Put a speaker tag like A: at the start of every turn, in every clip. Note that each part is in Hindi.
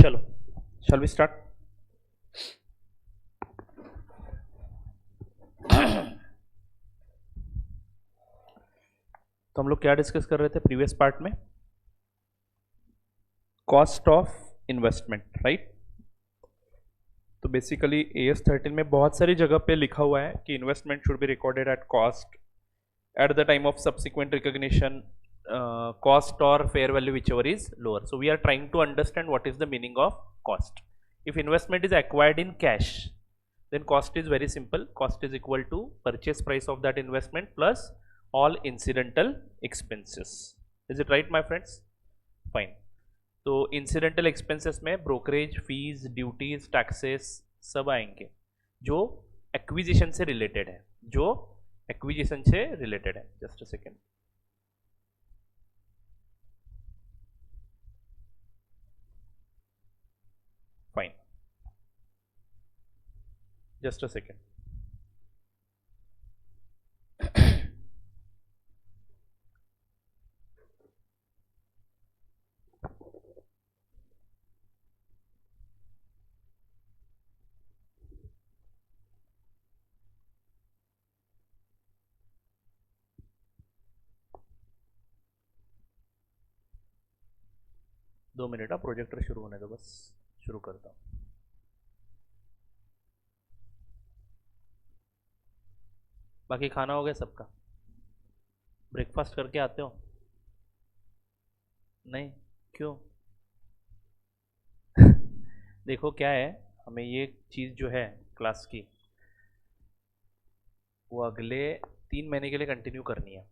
A: चलो, शैल वी स्टार्ट। तो हम लोग क्या डिस्कस कर रहे थे प्रीवियस पार्ट में? Cost of investment, right. तो बेसिकली AS13 में बहुत सारी जगह पे लिखा हुआ है कि investment should be recorded at cost at the time of subsequent recognition, cost or fair value, whichever is lower. So we are trying to understand what is the meaning of cost. If investment is acquired in cash, then cost is very simple. Cost is equal to purchase price of that investment plus all incidental expenses. Is it right, my friends? Fine. तो incidental expenses में brokerage fees, duties, taxes सब आएंगे जो acquisition से related है, जो एक्विजिशन से रिलेटेड है। Just a second, fine, just a second. दो मिनट, प्रोजेक्टर शुरू होने दो, बस शुरू करता हूँ। बाकी खाना हो गया सबका? ब्रेकफास्ट करके आते हो? नहीं, क्यों? देखो क्या है, हमें ये चीज़ जो है क्लास की, वो अगले 3 महीने के लिए कंटिन्यू करनी है।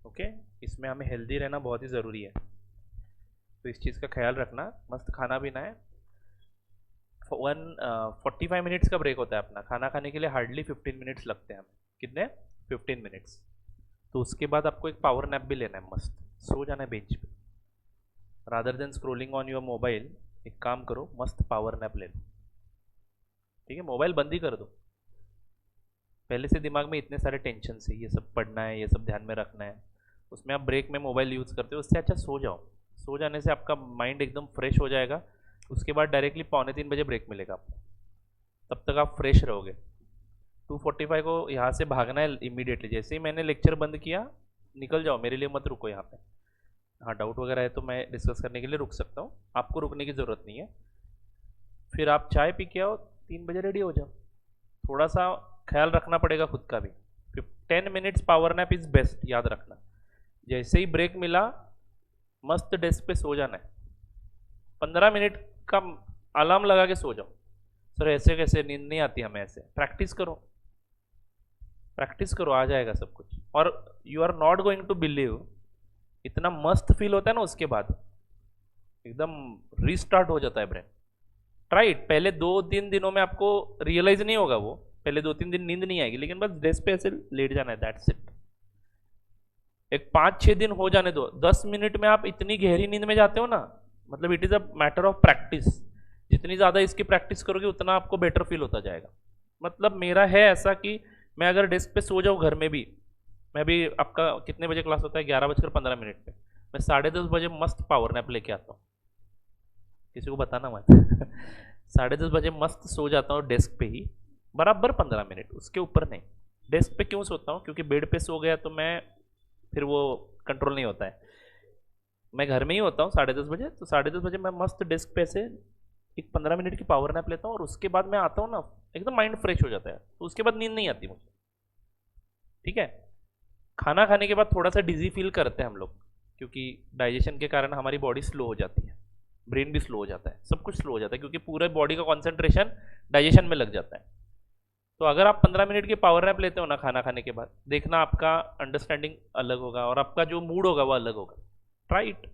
A: ओके, इसमें हमें हेल्दी रहना बहुत ही ज़रूरी है, तो इस चीज़ का ख्याल रखना। मस्त खाना पीना है। 45 मिनट्स का ब्रेक होता है अपना। खाना खाने के लिए हार्डली 15 मिनट्स लगते हैं हमें। कितने? 15 मिनट्स। तो उसके बाद आपको एक पावर नैप भी लेना है, मस्त सो जाना है बेंच पे। Rather than scrolling on your mobile, एक काम करो, मस्त पावर नैप ले लो। ठीक है, मोबाइल बंद ही कर दो। पहले से दिमाग में इतने सारे टेंशन है, ये सब पढ़ना है, ये सब ध्यान में रखना है, उसमें आप ब्रेक में मोबाइल यूज़ करते हो। उससे अच्छा सो जाओ। सो जाने से आपका माइंड एकदम फ्रेश हो जाएगा। उसके बाद डायरेक्टली 2:45 ब्रेक मिलेगा आपको, तब तक आप फ्रेश रहोगे। 2:45 को यहाँ से भागना है इमीडिएटली। जैसे ही मैंने लेक्चर बंद किया, निकल जाओ, मेरे लिए मत रुको यहाँ पे। हाँ, डाउट वगैरह है तो मैं डिस्कस करने के लिए रुक सकता हूँ, आपको रुकने की ज़रूरत नहीं है। फिर आप चाय पी के आओ, 3 बजे रेडी हो जाओ। थोड़ा सा ख्याल रखना पड़ेगा खुद का भी। 10 minutes power nap is best, याद रखना। जैसे ही ब्रेक मिला, मस्त डेस्क पे सो जाना है। 15 मिनट का अलार्म लगा के सो जाओ। सर ऐसे कैसे, नींद नहीं आती हमें ऐसे। प्रैक्टिस करो, प्रैक्टिस करो, आ जाएगा सब कुछ। और you are not going to believe, इतना मस्त फील होता है ना उसके बाद, एकदम रीस्टार्ट हो जाता है ब्रेन। राइट, पहले 2-3 दिनों में आपको रियलाइज नहीं होगा वो, पहले 2-3 दिन नींद नहीं आएगी, लेकिन बस डेस्क पे ऐसे लेट जाना है, दैट्स इट। एक 5-6 दिन हो जाने दो। 10 मिनट में आप इतनी गहरी नींद में जाते हो ना, मतलब it is a matter of practice. जितनी ज़्यादा इसकी प्रैक्टिस करोगे उतना आपको बेटर फील होता जाएगा। मतलब मेरा है ऐसा कि मैं अगर डेस्क पे सो जाऊँ घर में भी, मैं भी, आपका कितने बजे क्लास होता है? 11:15 पे। मैं 10:30 बजे मस्त पावर नैप लेके आता हूँ, किसी को बताना मत। 10:30 बजे मस्त सो जाता हूँ डेस्क पे ही, बराबर 15 मिनट, उसके ऊपर नहीं। डेस्क पे क्यों सोता हूँ? क्योंकि बेड पे सो गया तो मैं, फिर वो कंट्रोल नहीं होता है। मैं घर में ही होता हूँ 10:30 बजे, तो 10:30 बजे मैं मस्त डेस्क पे से एक 15 मिनट की पावर नैप लेता हूँ, और उसके बाद मैं आता हूँ ना, एकदम माइंड फ्रेश हो जाता है। तो उसके बाद नींद नहीं आती मुझे। ठीक है, खाना खाने के बाद थोड़ा सा डिजी फील करते हैं हम लोग, क्योंकि डाइजेशन के कारण हमारी बॉडी स्लो हो जाती है, ब्रेन भी स्लो हो जाता है, सब कुछ स्लो हो जाता है, क्योंकि पूरे बॉडी का कॉन्सेंट्रेशन डाइजेशन में लग जाता है। तो अगर आप 15 मिनट की पावर नैप लेते हो ना खाना खाने के बाद, देखना आपका अंडरस्टैंडिंग अलग होगा और आपका जो मूड होगा वो अलग होगा। Right,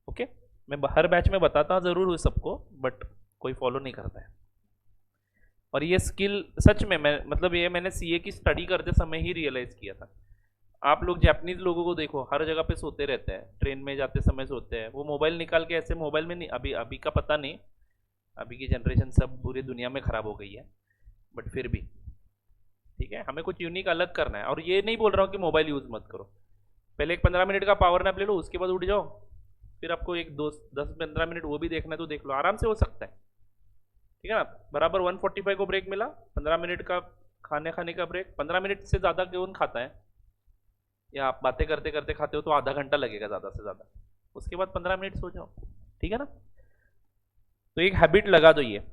A: okay. मैं हर बैच में बताता ज़रूर हूँ सबको, बट कोई फॉलो नहीं करता है। और ये स्किल सच में, मैं मतलब ये मैंने सीए की स्टडी करते समय ही रियलाइज़ किया था। आप लोग जापानीज लोगों को देखो, हर जगह पे सोते रहते हैं, ट्रेन में जाते समय सोते हैं, वो मोबाइल निकाल के ऐसे, मोबाइल में नहीं, अभी अभी का पता नहीं, अभी की जनरेशन सब पूरी दुनिया में ख़राब हो गई है, बट फिर भी ठीक है, हमें कुछ यूनिक अलग करना है। और ये नहीं बोल रहा हूँ कि मोबाइल यूज़ मत करो, पहले एक 15 मिनट का पावर नैप ले लो, उसके बाद उठ जाओ, फिर आपको एक दो 10-15 मिनट वो भी देखना है तो देख लो, आराम से हो सकता है। ठीक है ना, बराबर 1:45 को ब्रेक मिला, 15 मिनट का खाने का ब्रेक। 15 मिनट से ज़्यादा कौन खाता है, या आप बातें करते करते खाते हो तो आधा घंटा लगेगा ज़्यादा से ज़्यादा, उसके बाद 15 मिनट सो जाओ। ठीक है ना, तो एक हैबिट लगा दो ये,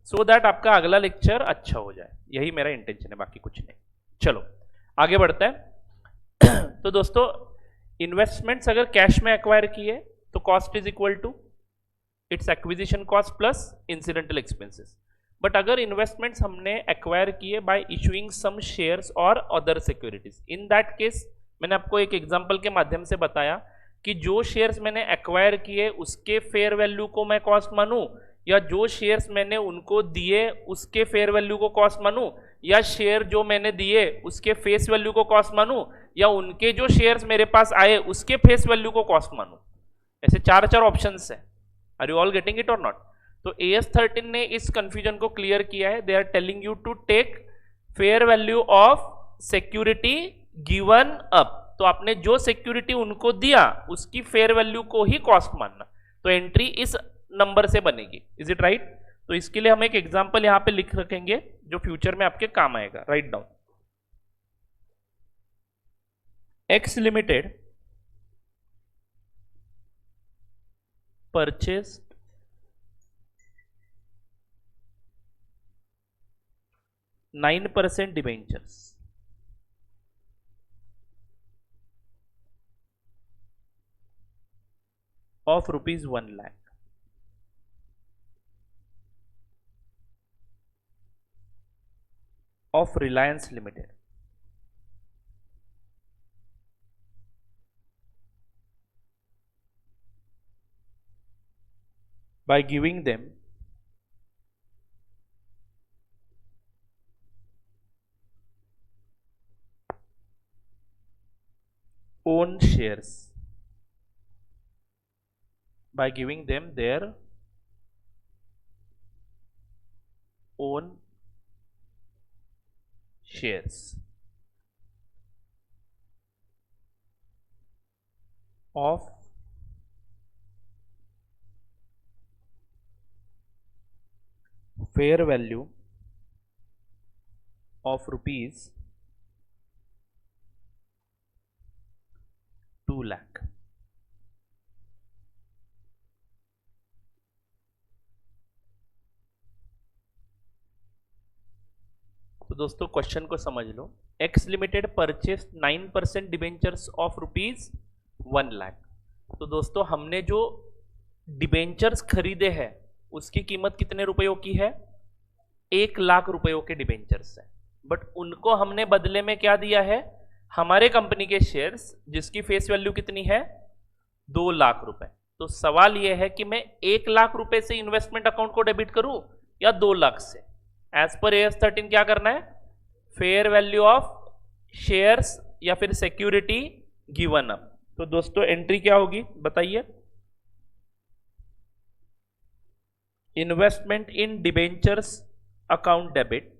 A: सो दैट आपका अगला लेक्चर अच्छा हो जाए, यही मेरा इंटेंशन है, बाकी कुछ नहीं। चलो आगे बढ़ते हैं। तो दोस्तों इन्वेस्टमेंट्स अगर कैश में एक्वायर किए तो cost is equal to its acquisition cost plus incidental expenses. But अगर इन्वेस्टमेंट्स हमने एक्वायर किए बाय इशूइंग सम शेयर्स और other securities, in that case मैंने आपको एक एग्जांपल के माध्यम से बताया कि जो शेयर्स मैंने एक्वायर किए उसके फेयर वैल्यू को मैं कॉस्ट मानूं, या जो शेयर्स मैंने उनको दिए उसके फेयर वैल्यू को कॉस्ट मानूं, या शेयर जो मैंने दिए उसके फेस वैल्यू को कॉस्ट मानूं, या उनके जो शेयर्स मेरे पास आए उसके फेस वैल्यू को कॉस्ट मानूं। ऐसे चार ऑप्शंस हैं। Are you all getting it और नॉट? तो AS13 ने इस कंफ्यूजन को क्लियर किया है। They are telling you to take fair value of security given up. तो आपने जो सिक्योरिटी उनको दिया उसकी फेयर वैल्यू को ही कॉस्ट मानना, तो एंट्री इस नंबर से बनेगी। Is it right? तो इसके लिए हम एक एग्जांपल यहां पे लिख रखेंगे जो फ्यूचर में आपके काम आएगा। Write down, x limited purchased 9% debentures of rupees 1 lakh of Reliance Limited by giving them own shares, by giving them their own shares of fair value of rupees 2 lakh। तो दोस्तों क्वेश्चन को समझ लो। X limited purchase 9% debentures of rupees 1 lakh. तो दोस्तों हमने जो डिबेंचर्स खरीदे हैं उसकी कीमत कितने रुपयों की है? 1 लाख रुपयों के डिबेंचर्स है। बट उनको हमने बदले में क्या दिया है? हमारे कंपनी के शेयर्स, जिसकी फेस वैल्यू कितनी है? 2 लाख रुपए। तो सवाल यह है कि मैं 1 लाख रुपए से इन्वेस्टमेंट अकाउंट को डेबिट करूं या 2 लाख से? एज पर AS13 क्या करना है? फेयर वैल्यू ऑफ शेयर्स या फिर सिक्योरिटी गिवन अप। तो दोस्तों एंट्री क्या होगी बताइए? Investment in debentures account debit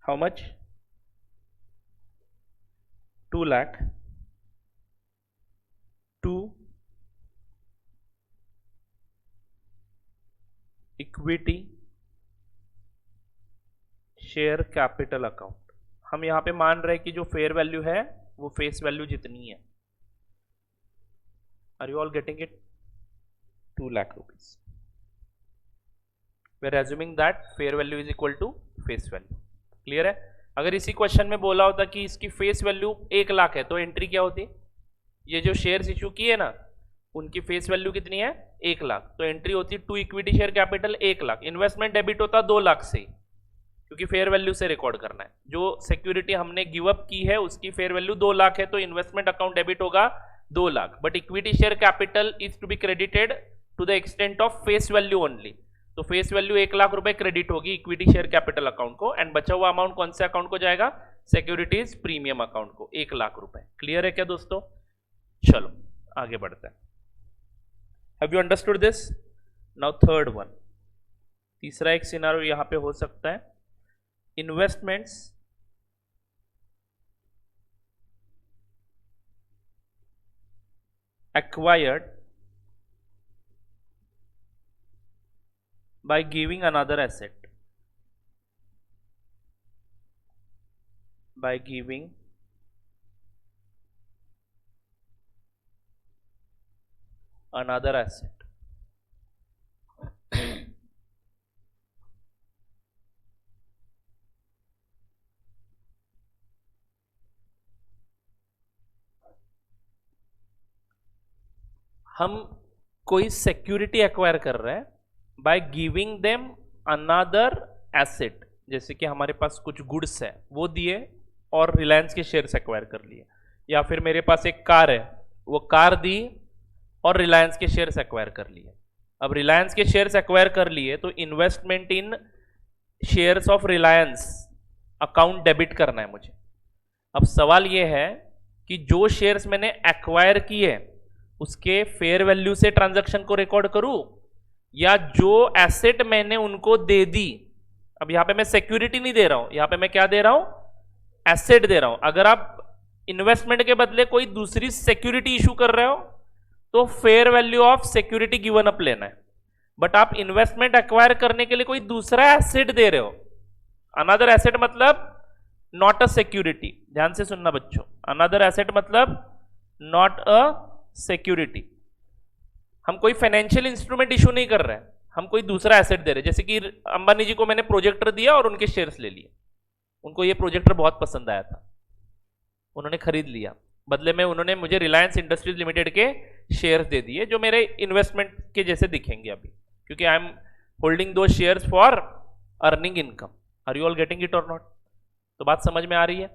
A: how much? 2 lakh to equity share capital account. हम यहां पे मान रहे हैं कि जो फेयर वैल्यू है वो फेस वैल्यू जितनी है। Are you all getting it? 2 lakh rupees. We are assuming that fair value is equal to face value. Clear है? अगर इसी क्वेश्चन में बोला होता कि इसकी फेस वैल्यू 1 लाख है तो एंट्री क्या होती? ये जो शेयर्स इश्यू किए ना उनकी फेस वैल्यू कितनी है? 1 लाख। तो एंट्री होती to equity share capital 1 lakh. Investment debit होता 2 लाख से ही, क्योंकि फेयर वैल्यू से रिकॉर्ड करना है। जो सिक्योरिटी हमने गिव अप की है उसकी फेयर वैल्यू 2 लाख है, तो इन्वेस्टमेंट अकाउंट डेबिट होगा 2 lakh. But equity share capital is to be credited to the extent of face value only. तो फेस वैल्यू 1 लाख रुपए क्रेडिट होगी इक्विटी शेयर कैपिटल अकाउंट को, एंड बचा हुआ अमाउंट कौन से अकाउंट को जाएगा? सिक्योरिटीज प्रीमियम अकाउंट को, 1 लाख रुपए। क्लियर है क्या दोस्तों? चलो आगे बढ़ते हैं। Have you understood this? Now third one, तीसरा एक सिनारियो यहां पे हो सकता है, investments acquired by giving another asset, by giving another asset. हम कोई सिक्योरिटी एक्वायर कर रहे हैं by giving them another asset, जैसे कि हमारे पास कुछ गुड्स है वो दिए और रिलायंस के शेयर्स एक्वायर कर लिए, या फिर मेरे पास एक कार है वो कार दी और रिलायंस के शेयर्स एक्वायर कर लिए। अब रिलायंस के शेयर्स एक्वायर कर लिए तो investment in shares of Reliance account debit करना है मुझे। अब सवाल यह है कि जो शेयर्स मैंने एक्वायर किए उसके फेयर वैल्यू से ट्रांजैक्शन को रिकॉर्ड करूं, या जो एसेट मैंने उनको दे दी। अब यहां पे मैं सिक्योरिटी नहीं दे रहा हूं, यहां पे मैं क्या दे रहा हूं, एसेट दे रहा हूं। अगर आप इन्वेस्टमेंट के बदले कोई दूसरी सिक्योरिटी इशू कर रहे हो तो fair value of security given up लेना है, बट आप इन्वेस्टमेंट एक्वायर करने के लिए कोई दूसरा एसेट दे रहे हो। अनदर एसेट मतलब नॉट अ सिक्योरिटी, ध्यान से सुनना बच्चों, अनदर एसेट मतलब नॉट अ सिक्योरिटी। हम कोई फाइनेंशियल इंस्ट्रूमेंट इशू नहीं कर रहे हैं, हम कोई दूसरा एसेट दे रहे हैं। जैसे कि अंबानी जी को मैंने प्रोजेक्टर दिया और उनके शेयर्स ले लिए, उनको ये प्रोजेक्टर बहुत पसंद आया था, उन्होंने खरीद लिया, बदले में उन्होंने मुझे रिलायंस इंडस्ट्रीज लिमिटेड के शेयर्स दे दिए जो मेरे इन्वेस्टमेंट के जैसे दिखेंगे अभी, क्योंकि I am holding those shares for earning income. Are you all getting it और नॉट? तो बात समझ में आ रही है?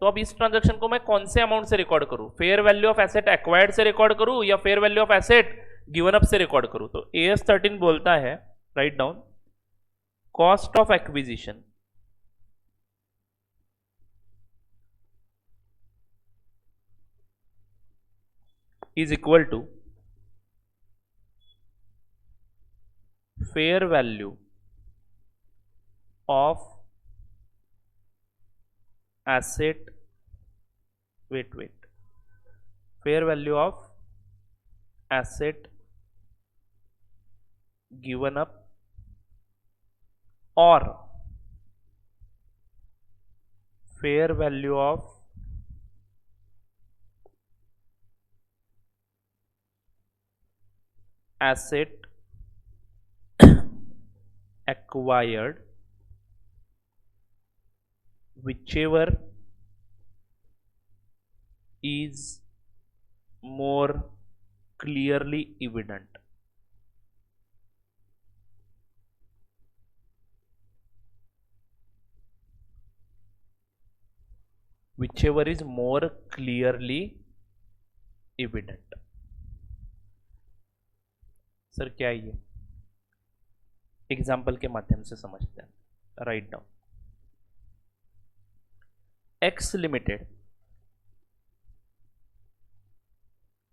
A: तो अब इस ट्रांजैक्शन को मैं कौन से अमाउंट से रिकॉर्ड करूं, fair value of asset acquired से रिकॉर्ड करूं या fair value of asset given up से रिकॉर्ड करूं? तो AS 13 बोलता है, write down, cost of acquisition is equal to fair value of asset, wait, fair value of asset given up or fair value of asset acquired, whichever is more clearly evident. Whichever is more clearly evident. Sir क्या है ये? एग्जाम्पल के माध्यम से समझते हैं। Write down, x limited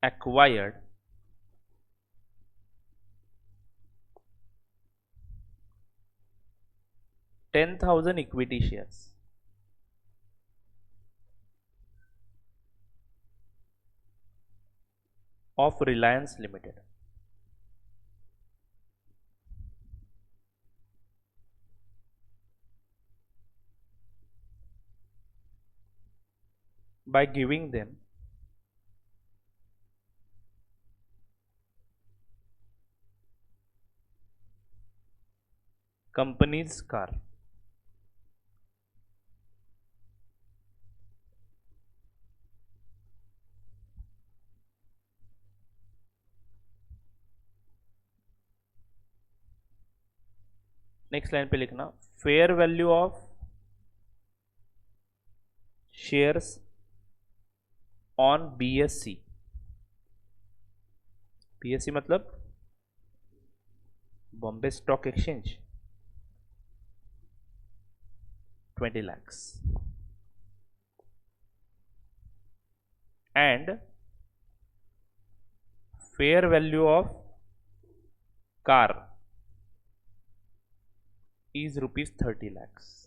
A: acquired $10,000 equity shares of Reliance Limited by giving them company's car. Next line पे लिखना, fair value of shares on BSE। BSE मतलब Bombay stock exchange, 20 lakhs, and fair value of car is rupees 30 lakhs.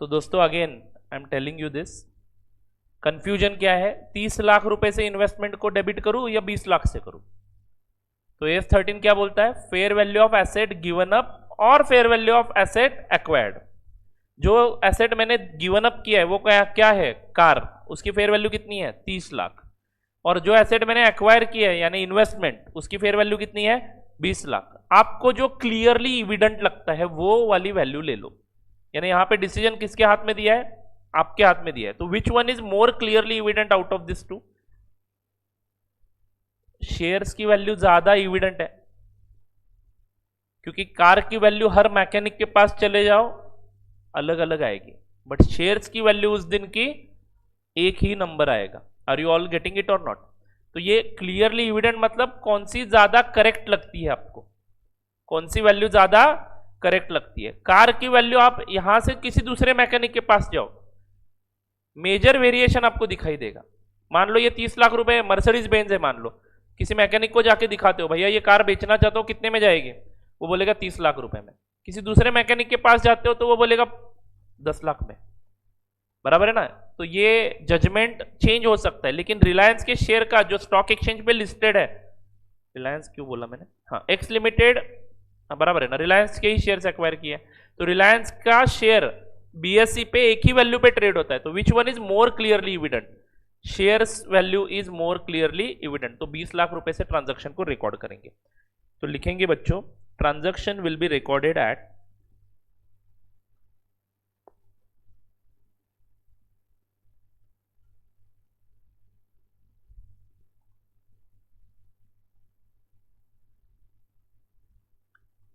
A: तो दोस्तों again I am telling you this, confusion क्या है, 30 लाख रुपए से इन्वेस्टमेंट को डेबिट करूं या 20 लाख से करूं? तो AS13 क्या बोलता है, fair value of asset given up और fair value of asset acquired. जो एसेट मैंने गिवन अप किया है वो क्या है, कार, उसकी फेयर वैल्यू कितनी है 30 लाख, और जो एसेट मैंने एक्वायर किया है यानी इन्वेस्टमेंट, उसकी फेयर वैल्यू कितनी है 20 लाख। आपको जो क्लियरली इविडेंट लगता है वो वाली वैल्यू ले लो, यानी यहां पे डिसीजन किसके हाथ में दिया है, आपके हाथ में दिया है। तो which one is more clearly evident out of this two? Shares की वैल्यू ज्यादा इविडेंट है, क्योंकि कार की वैल्यू हर मैकेनिक के पास चले जाओ अलग अलग आएगी, बट शेयर्स की वैल्यू उस दिन की एक ही नंबर आएगा। Are you all getting it और नॉट? तो ये क्लियरली इविडेंट मतलब कौन सी ज्यादा करेक्ट लगती है आपको, कौन सी वैल्यू ज्यादा करेक्ट लगती है। कार की वैल्यू आप यहां से किसी दूसरे मैकेनिक के पास जाओ, मेजर वेरिएशन आपको दिखाई देगा। मान लो ये 30 लाख रुपए मर्सिडीज बेंज है, मान लो किसी मैकेनिक को जाके दिखाते हो, भैया ये कार बेचना चाहता हूं कितने में जाएगी, वो बोलेगा 30 लाख रुपए में। किसी दूसरे मैकेनिक के पास जाते हो तो वो बोलेगा 10 लाख में, बराबर है ना। तो ये जजमेंट चेंज हो सकता है, लेकिन रिलायंस के शेयर का जो स्टॉक एक्सचेंज पे लिस्टेड है, रिलायंस क्यों बोला मैंने, हाँ एक्स लिमिटेड, बराबर है ना, रिलायंस के ही शेयर एक्वायर किए, तो रिलायंस का शेयर BSE पे एक ही वैल्यू पे ट्रेड होता है। तो which one is more clearly evident, shares value is more clearly evident. तो 20 लाख रुपए से ट्रांजैक्शन को रिकॉर्ड करेंगे, तो लिखेंगे बच्चों, transaction will be recorded at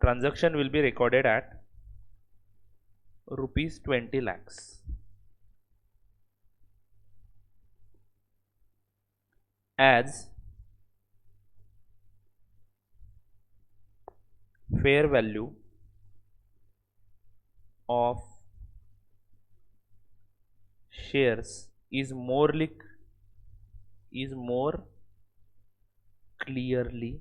A: transaction will be recorded at rupees 20 lakhs as fair value of shares is more clearly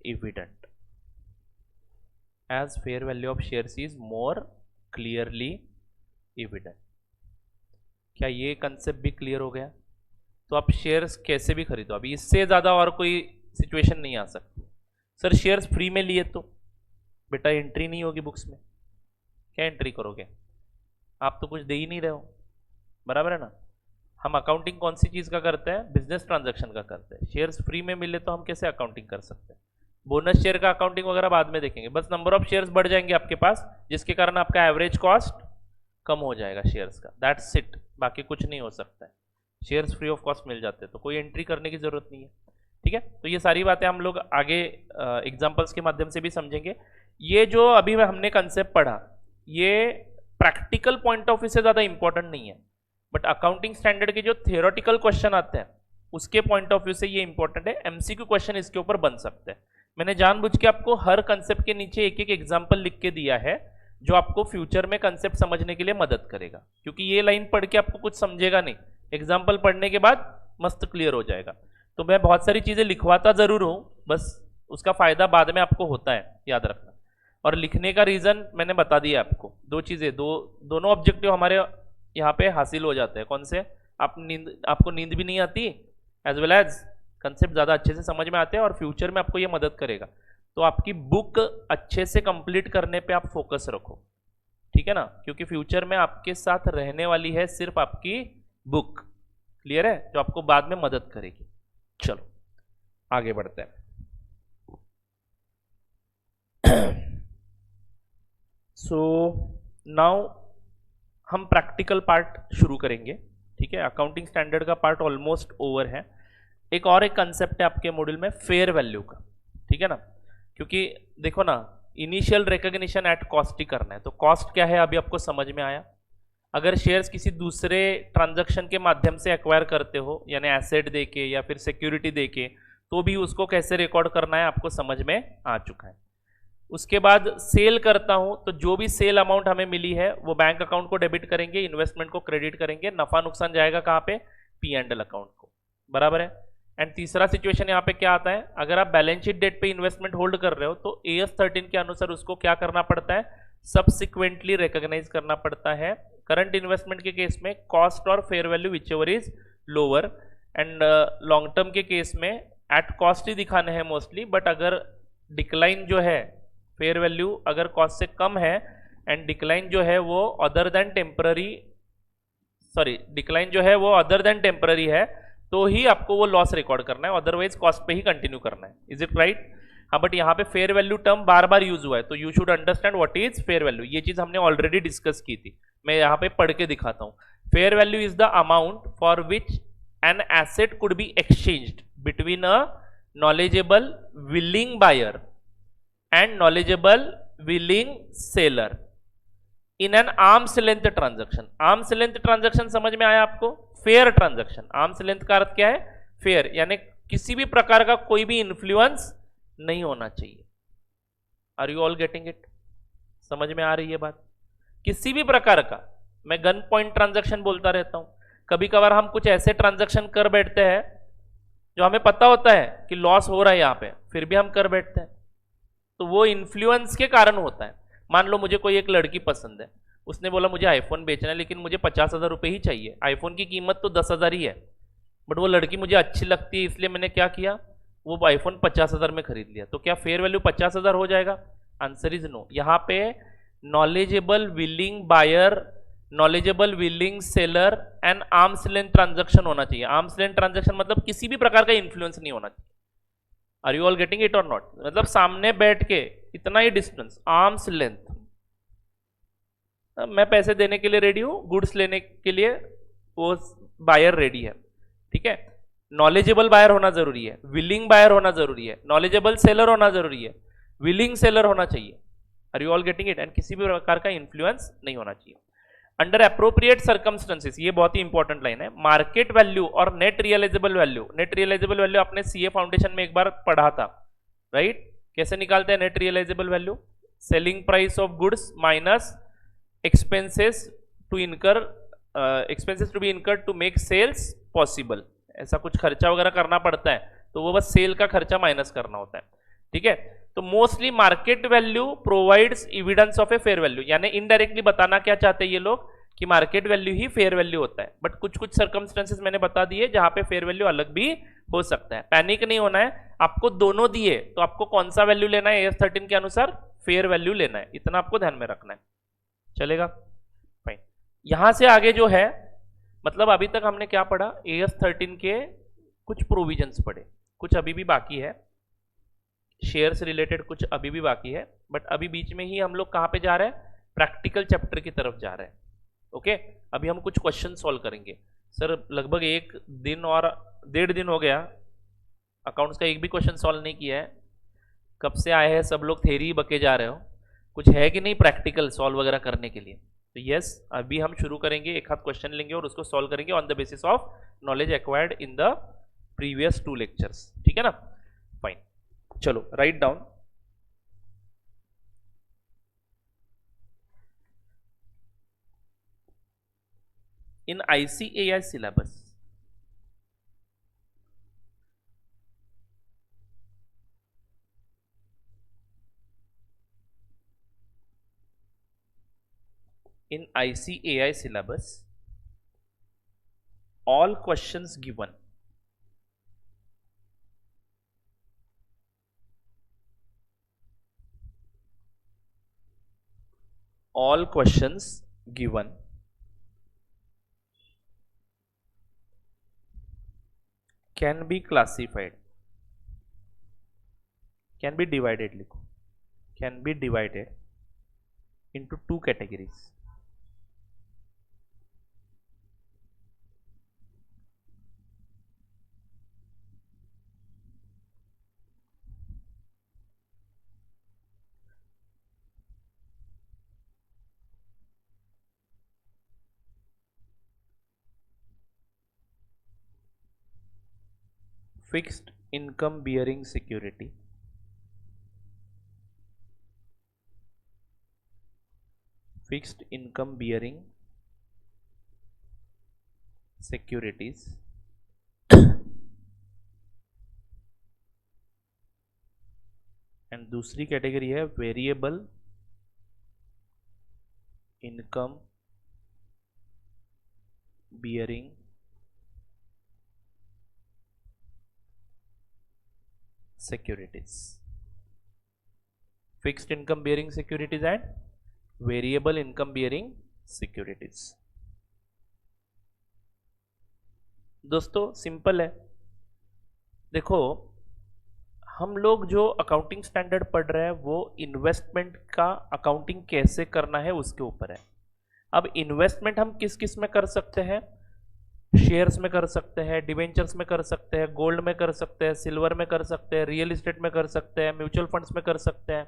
A: evident, as fair value of shares is more clearly evident। क्या ये कंसेप्ट भी क्लियर हो गया? तो आप शेयर्स कैसे भी खरीदो, अभी इससे ज्यादा और कोई सिचुएशन नहीं आ सकती। सर शेयर्स फ्री में लिए तो बेटा एंट्री नहीं होगी बुक्स में, क्या एंट्री करोगे, आप तो कुछ दे ही नहीं रहे हो, बराबर है ना। हम अकाउंटिंग कौन सी चीज का करते हैं, बिजनेस ट्रांजैक्शन का करते हैं। शेयर्स फ्री में मिले तो हम कैसे अकाउंटिंग कर सकते हैं? बोनस शेयर का अकाउंटिंग वगैरह बाद में देखेंगे, बस नंबर ऑफ शेयर्स बढ़ जाएंगे आपके पास, जिसके कारण आपका एवरेज कॉस्ट कम हो जाएगा शेयर्स का, दैट्स इट, बाकी कुछ नहीं हो सकता है। शेयर्स फ्री ऑफ कॉस्ट मिल जाते हैं तो कोई एंट्री करने की जरूरत नहीं है, ठीक है। तो ये सारी बातें हम लोग आगे एग्जाम्पल्स के माध्यम से भी समझेंगे। ये जो अभी हमने कंसेप्ट पढ़ा, ये प्रैक्टिकल पॉइंट ऑफ व्यू से ज़्यादा इंपॉर्टेंट नहीं है, बट अकाउंटिंग स्टैंडर्ड के जो थियोरेटिकल क्वेश्चन आते हैं उसके पॉइंट ऑफ व्यू से ये इंपॉर्टेंट है। MCQ क्वेश्चन इसके ऊपर बन सकते हैं। मैंने जानबूझ के आपको हर कंसेप्ट के नीचे एक एक एग्जाम्पल लिख के दिया है, जो आपको फ्यूचर में कंसेप्ट समझने के लिए मदद करेगा, क्योंकि ये लाइन पढ़ के आपको कुछ समझेगा नहीं, एग्जाम्पल पढ़ने के बाद मस्त क्लियर हो जाएगा। तो मैं बहुत सारी चीजें लिखवाता जरूर हूं, बस उसका फायदा बाद में आपको होता है, याद रखना। और लिखने का रीजन मैंने बता दिया आपको, दो चीजें, दोनों ऑब्जेक्टिव हमारे यहाँ पे हासिल हो जाते हैं। कौन से? आपको नींद भी नहीं आती, एज वेल एज कंसेप्ट ज्यादा अच्छे से समझ में आते हैं, और फ्यूचर में आपको ये मदद करेगा। तो आपकी बुक अच्छे से कंप्लीट करने पे आप फोकस रखो, ठीक है ना, क्योंकि फ्यूचर में आपके साथ रहने वाली है सिर्फ आपकी बुक, क्लियर है, जो आपको बाद में मदद करेगी। चलो आगे बढ़ते हैं। सो नाउ हम प्रैक्टिकल पार्ट शुरू करेंगे, ठीक है। अकाउंटिंग स्टैंडर्ड का पार्ट ऑलमोस्ट ओवर है। एक कंसेप्ट है आपके मॉड्यूल में फेयर वैल्यू का, ठीक है ना, क्योंकि देखो ना, इनिशियल रिकॉग्निशन एट कॉस्ट ही करना है। तो कॉस्ट क्या है अभी आपको समझ में आया। अगर शेयर्स किसी दूसरे ट्रांजैक्शन के माध्यम से एक्वायर करते हो, यानी एसेट देके या फिर सिक्योरिटी देके, तो भी उसको कैसे रिकॉर्ड करना है आपको समझ में आ चुका है। उसके बाद सेल करता हूं तो जो भी सेल अमाउंट हमें मिली है वो बैंक अकाउंट को डेबिट करेंगे, इन्वेस्टमेंट को क्रेडिट करेंगे, नफा नुकसान जाएगा कहां पे, पी एंड एल अकाउंट को, बराबर है। एंड तीसरा सिचुएशन यहाँ पे क्या आता है, अगर आप बैलेंस शीट डेट पे इन्वेस्टमेंट होल्ड कर रहे हो तो एएस 13 के अनुसार उसको क्या करना पड़ता है, सब्सिक्वेंटली रिकॉग्नाइज करना पड़ता है। करंट इन्वेस्टमेंट के केस में कॉस्ट और fair value which ever is lower, and long term के केस में एट कॉस्ट ही दिखाने हैं मोस्टली, बट अगर डिक्लाइन जो है फेयर वैल्यू अगर कॉस्ट से कम है एंड डिक्लाइन जो है वो other than temporary, sorry decline जो है वो अदर देन टेम्पररी है, तो ही आपको वो लॉस रिकॉर्ड करना है, अदरवाइज कॉस्ट पे ही कंटिन्यू करना है। Is it right? हाँ, बट यहाँ पे फेयर वैल्यू टर्म बार बार यूज हुआ है, तो you should understand what is fair value. ये चीज हमने ऑलरेडी डिस्कस की थी, मैं यहाँ पे पढ़ के दिखाता हूँ। Fair value is the amount for which an asset could be exchanged between a knowledgeable willing buyer and knowledgeable willing seller in an arm's length transaction। arm's length transaction समझ में आया आपको? फेयर ट्रांजैक्शन, आर्म्स लेंथ का अर्थ क्या है, फेयर, यानी किसी भी प्रकार का कोई भी इन्फ्लुएंस नहीं होना चाहिए। Are you all getting it? समझ में आ रही है बात? किसी भी प्रकार का, मैं गन पॉइंट ट्रांजैक्शन बोलता रहता हूं, कभी कभार हम कुछ ऐसे ट्रांजैक्शन कर बैठते हैं जो हमें पता होता है कि लॉस हो रहा है यहाँ पे, फिर भी हम कर बैठते हैं, तो वो इन्फ्लुएंस के कारण होता है। मान लो मुझे कोई एक लड़की पसंद है, उसने बोला मुझे आईफोन बेचना है लेकिन मुझे 50,000 रुपये ही चाहिए, आईफोन की कीमत तो 10,000 ही है, बट वो लड़की मुझे अच्छी लगती है इसलिए मैंने क्या किया, वो आईफोन 50,000 में खरीद लिया, तो क्या फेयर वैल्यू 50,000 हो जाएगा? Answer is no. यहाँ पे knowledgeable willing buyer, knowledgeable willing seller and arms length transaction होना चाहिए। आर्म्स लेंथ ट्रांजैक्शन मतलब किसी भी प्रकार का इन्फ्लुएंस नहीं होना चाहिए। Are you all getting it और नॉट? मतलब सामने बैठ के इतना ही डिस्टेंस, आर्म्स लेंथ, मैं पैसे देने के लिए रेडी हूं, गुड्स लेने के लिए वो बायर रेडी है, ठीक है। नॉलेजेबल बायर होना जरूरी है, विलिंग बायर होना जरूरी है, नॉलेजेबल सेलर होना जरूरी है, विलिंग सेलर होना चाहिए। Are you all getting it? And किसी भी प्रकार का इन्फ्लुएंस नहीं होना चाहिए। अंडर अप्रोप्रिएट सर्कमस्टेंसेस, ये बहुत ही इंपॉर्टेंट लाइन है, मार्केट वैल्यू और net realisable value, net realisable value आपने सीए फाउंडेशन में एक बार पढ़ा था, राइट? कैसे निकालते हैं net realisable value? Selling price of goods minus expenses to incur, expenses to be incur to make sales possible, ऐसा कुछ खर्चा वगैरह करना पड़ता है, तो वो बस सेल का खर्चा माइनस करना होता है, ठीक है। तो mostly market value provides evidence of a fair value, यानी इनडायरेक्टली बताना क्या चाहते हैं ये लोग कि मार्केट वैल्यू ही फेयर वैल्यू होता है, बट कुछ कुछ सर्कमस्टेंसेस मैंने बता दिए जहां पे फेयर वैल्यू अलग भी हो सकता है। पैनिक नहीं होना है, आपको दोनों दिए तो आपको कौन सा वैल्यू लेना है, एएस 13 के अनुसार फेयर वैल्यू लेना है, इतना आपको ध्यान में रखना है, चलेगा? फाइन। यहां से आगे जो है, मतलब अभी तक हमने क्या पढ़ा, एएस 13 के कुछ प्रोविजंस पढ़े, कुछ अभी भी बाकी है, शेयर से रिलेटेड कुछ अभी भी बाकी है, बट अभी बीच में ही हम लोग कहां पे जा रहे हैं, प्रैक्टिकल चैप्टर की तरफ जा रहे हैं। ओके, अभी हम कुछ क्वेश्चन सॉल्व करेंगे। सर लगभग 1 दिन और 1.5 दिन हो गया, अकाउंट्स का एक भी क्वेश्चन सॉल्व नहीं किया है, कब से आए हैं सब लोग थेरी बके जा रहे हो, कुछ है कि नहीं प्रैक्टिकल सॉल्व वगैरह करने के लिए? तो यस, अभी हम शुरू करेंगे, एक हाथ क्वेश्चन लेंगे और उसको सॉल्व करेंगे on the basis of knowledge acquired in the previous 2 lectures, ठीक है ना? फाइन, चलो write down. In ICAI syllabus, in ICAI syllabus, all questions given can be classified, can be divided, लिखो, can be divided into 2 categories. Fixed income bearing security fixed income bearing securities and दूसरी कैटेगरी है variable income bearing securities. Fixed income bearing securities and variable income bearing securities. दोस्तों सिंपल है. देखो हम लोग जो अकाउंटिंग स्टैंडर्ड पढ़ रहे हैं वो इन्वेस्टमेंट का अकाउंटिंग कैसे करना है उसके ऊपर है. अब इन्वेस्टमेंट हम किस किस में कर सकते हैं? शेयर्स में कर सकते हैं, डिवेंचर्स में कर सकते हैं, गोल्ड में कर सकते हैं, सिल्वर में कर सकते हैं, रियल एस्टेट में कर सकते हैं, म्यूचुअल फंड्स में कर सकते हैं.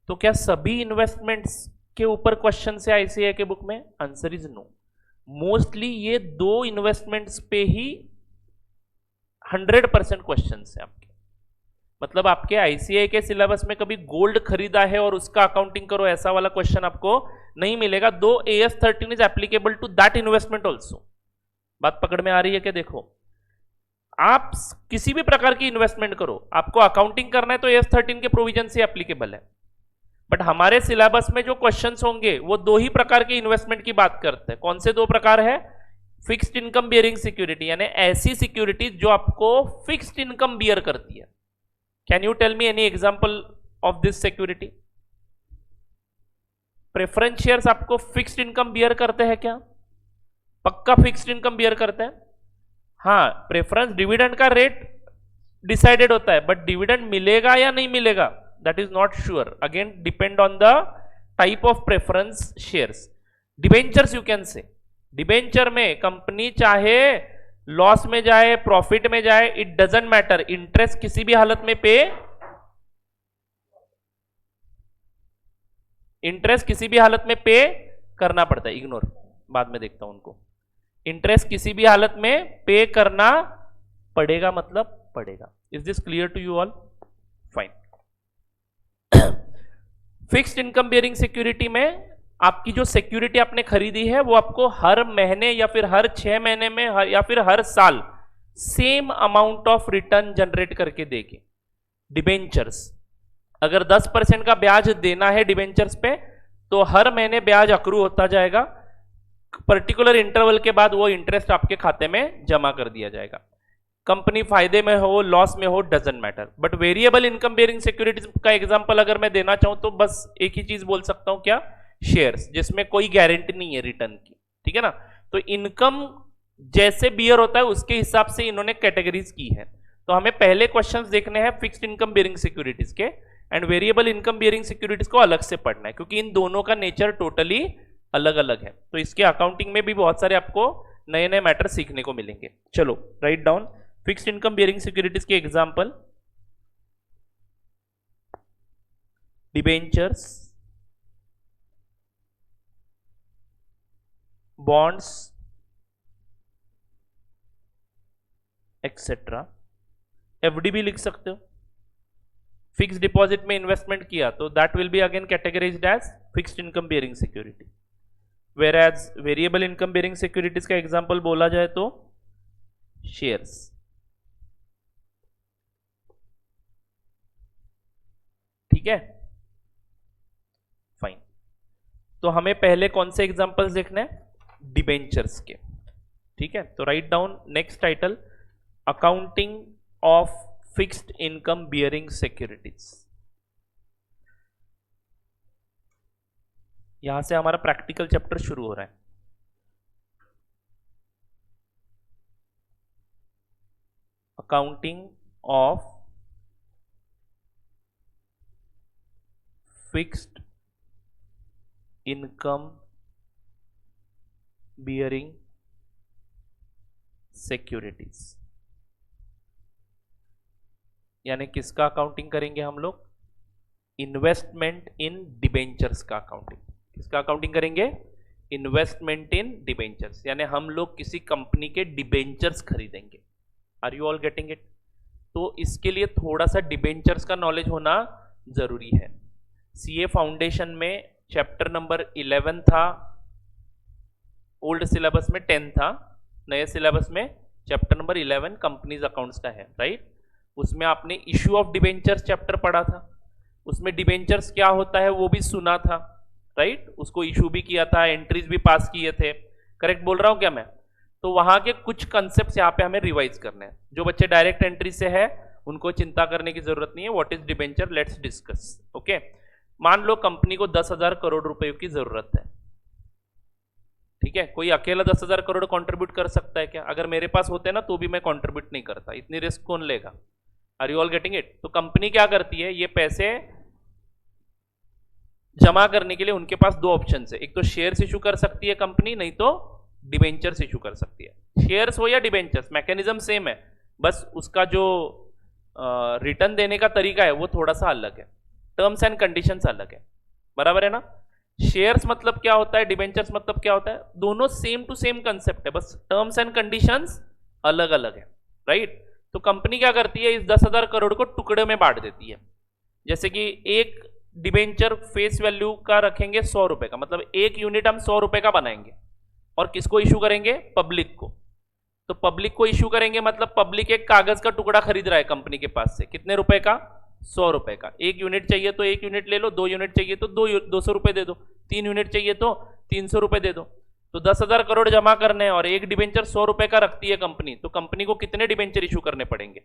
A: तो क्या सभी इन्वेस्टमेंट्स के ऊपर क्वेश्चन है आईसीएआई के बुक में? Answer is no. मोस्टली ये दो इन्वेस्टमेंट्स पे ही 100% क्वेश्चन है आपके. मतलब आपके आईसीआई के सिलेबस में कभी गोल्ड खरीदा है और उसका अकाउंटिंग करो ऐसा वाला क्वेश्चन आपको नहीं मिलेगा. Though AS13 is applicable to that investment also. बात पकड़ में आ रही है क्या? देखो आप किसी भी प्रकार की इन्वेस्टमेंट करो, आपको अकाउंटिंग करना है तो AS13 के प्रोविजन से एप्लीकेबल है. बट हमारे सिलेबस में जो क्वेश्चंस होंगे वो दो ही प्रकार के इन्वेस्टमेंट की बात करते हैं. कौन से दो प्रकार है? फिक्स्ड इनकम बियरिंग सिक्योरिटी, यानी ऐसी सिक्योरिटी जो आपको फिक्स्ड इनकम बियर करती है. Can you tell me any example of this security? Preference shares आपको फिक्स्ड इनकम बियर करते हैं क्या? पक्का फिक्स्ड इनकम बियर करते हैं. हाँ, प्रेफरेंस डिविडेंड का रेट डिसाइडेड होता है बट डिविडेंड मिलेगा या नहीं मिलेगा that is not sure. Again depend on the type of preference shares. Debentures you can say, debenture में कंपनी चाहे लॉस में जाए प्रॉफिट में जाए इट डजंट मैटर, इंटरेस्ट किसी भी हालत में पे, इंटरेस्ट किसी भी हालत में पे करना पड़ता है. इग्नोर, बाद में देखता हूं उनको. इंटरेस्ट किसी भी हालत में पे करना पड़ेगा, मतलब पड़ेगा. Is this clear to you all? Fine. Fixed income bearing security में आपकी जो सिक्योरिटी आपने खरीदी है वो आपको हर महीने या फिर हर 6 महीने में या फिर हर साल same amount of return generate करके देगी. डिबेंचर्स अगर 10% का ब्याज देना है डिबेंचर्स पे तो हर महीने ब्याज अक्रू होता जाएगा. पर्टिकुलर इंटरवल के बाद वो इंटरेस्ट आपके खाते में जमा कर दिया जाएगा. कंपनी फायदे में हो लॉस में हो doesn't matter. But variable income bearing securities का एग्जांपल अगर मैं देना चाहूं तो बस एक ही चीज बोल सकता हूं, क्या? शेयर्स, जिसमें कोई गारंटी नहीं है रिटर्न की. ठीक है ना? तो इनकम जैसे बियर होता है उसके हिसाब से इन्होंने कैटेगरीज की है. तो हमें पहले क्वेश्चंस देखने हैं फिक्स्ड इनकम बेयरिंग सिक्योरिटीज के, and variable income bearing securities को अलग से पढ़ना है क्योंकि इन दोनों का नेचर टोटली अलग अलग है. तो इसके अकाउंटिंग में भी बहुत सारे आपको नए नए मैटर सीखने को मिलेंगे. चलो write down fixed income bearing securities के example. Debentures, bonds etcetera. FD भी लिख सकते हो. फिक्स डिपॉजिट में इन्वेस्टमेंट किया तो that will be again categorised as fixed income bearing security. Whereas variable income bearing securities का एग्जांपल बोला जाए तो शेयर्स. ठीक है, फाइन. तो हमें पहले कौन से एग्जांपल्स देखने हैं? डिबेंचर्स के. ठीक है, तो write down next title accounting of fixed income bearing securities. यहां से हमारा प्रैक्टिकल चैप्टर शुरू हो रहा है. Accounting of fixed income bearing securities. यानी किसका अकाउंटिंग करेंगे हम लोग? इन्वेस्टमेंट इन डिबेंचर्स का अकाउंटिंग. किसका अकाउंटिंग करेंगे? Investment in debentures. यानी हम लोग किसी कंपनी के डिबेंचर्स खरीदेंगे. Are you all getting it? तो इसके लिए थोड़ा सा डिबेंचर्स का नॉलेज होना जरूरी है. सीए फाउंडेशन में चैप्टर नंबर 11 था, ओल्ड सिलेबस में 10 था, नए सिलेबस में चैप्टर नंबर 11 कंपनीज अकाउंट्स का है, राइट। उसमें आपने इश्यू ऑफ डिबेंचर्स चैप्टर पढ़ा था, उसमें डिबेंचर्स क्या होता है वो भी सुना था, राइट। उसको इशू भी किया था, एंट्रीज भी पास किए थे, करेक्ट बोल रहा हूं क्या मैं? तो वहां के कुछ कंसेप्ट यहाँ पे हमें रिवाइज करने हैं। जो बच्चे डायरेक्ट एंट्री से है उनको चिंता करने की जरूरत नहीं है। What is debenture, let's discuss. Okay, मान लो कंपनी को 10,000 करोड़ रुपए की जरूरत है, ठीक है। कोई अकेला 10,000 करोड़ कंट्रीब्यूट कर सकता है क्या? अगर मेरे पास होते ना तो भी मैं कंट्रीब्यूट नहीं करता, इतनी रिस्क कौन लेगा? Are you all getting it? तो कंपनी क्या करती है, ये पैसे जमा करने के लिए उनके पास दो ऑप्शन है, एक तो शेयर्स इशू कर सकती है कंपनी, नहीं तो डिबेंचर्स इशू कर सकती है। शेयर्स हो या डिबेंचर्स, मैकेनिज्म सेम है, बस उसका जो रिटर्न देने का तरीका है वो थोड़ा सा अलग है, टर्म्स एंड कंडीशंस अलग है, बराबर है ना। शेयर्स मतलब क्या होता है, डिबेंचर्स मतलब क्या होता है, दोनों सेम टू सेम कंसेप्ट है, बस टर्म्स एंड कंडीशंस अलग अलग है, राइट। तो कंपनी क्या करती है, इस 10,000 करोड़ को टुकड़े में बांट देती है। जैसे कि एक डिबेंचर फेस वैल्यू का रखेंगे 100 रुपए का, मतलब एक यूनिट हम 100 रुपए का बनाएंगे और किसको इशू करेंगे, पब्लिक को। तो पब्लिक को इशू करेंगे मतलब पब्लिक एक कागज का टुकड़ा खरीद रहा है कंपनी के पास से, कितने रुपए का, 100 रुपए का। एक यूनिट चाहिए तो एक यूनिट ले लो, 2 यूनिट चाहिए तो 200 रुपए दे दो, 3 यूनिट चाहिए तो 300 रुपए दे दो। तो 10,000 करोड़ जमा करने हैं और एक डिबेंचर 100 रुपए का रखती है कंपनी, तो कंपनी को कितने डिबेंचर इशू करने पड़ेंगे,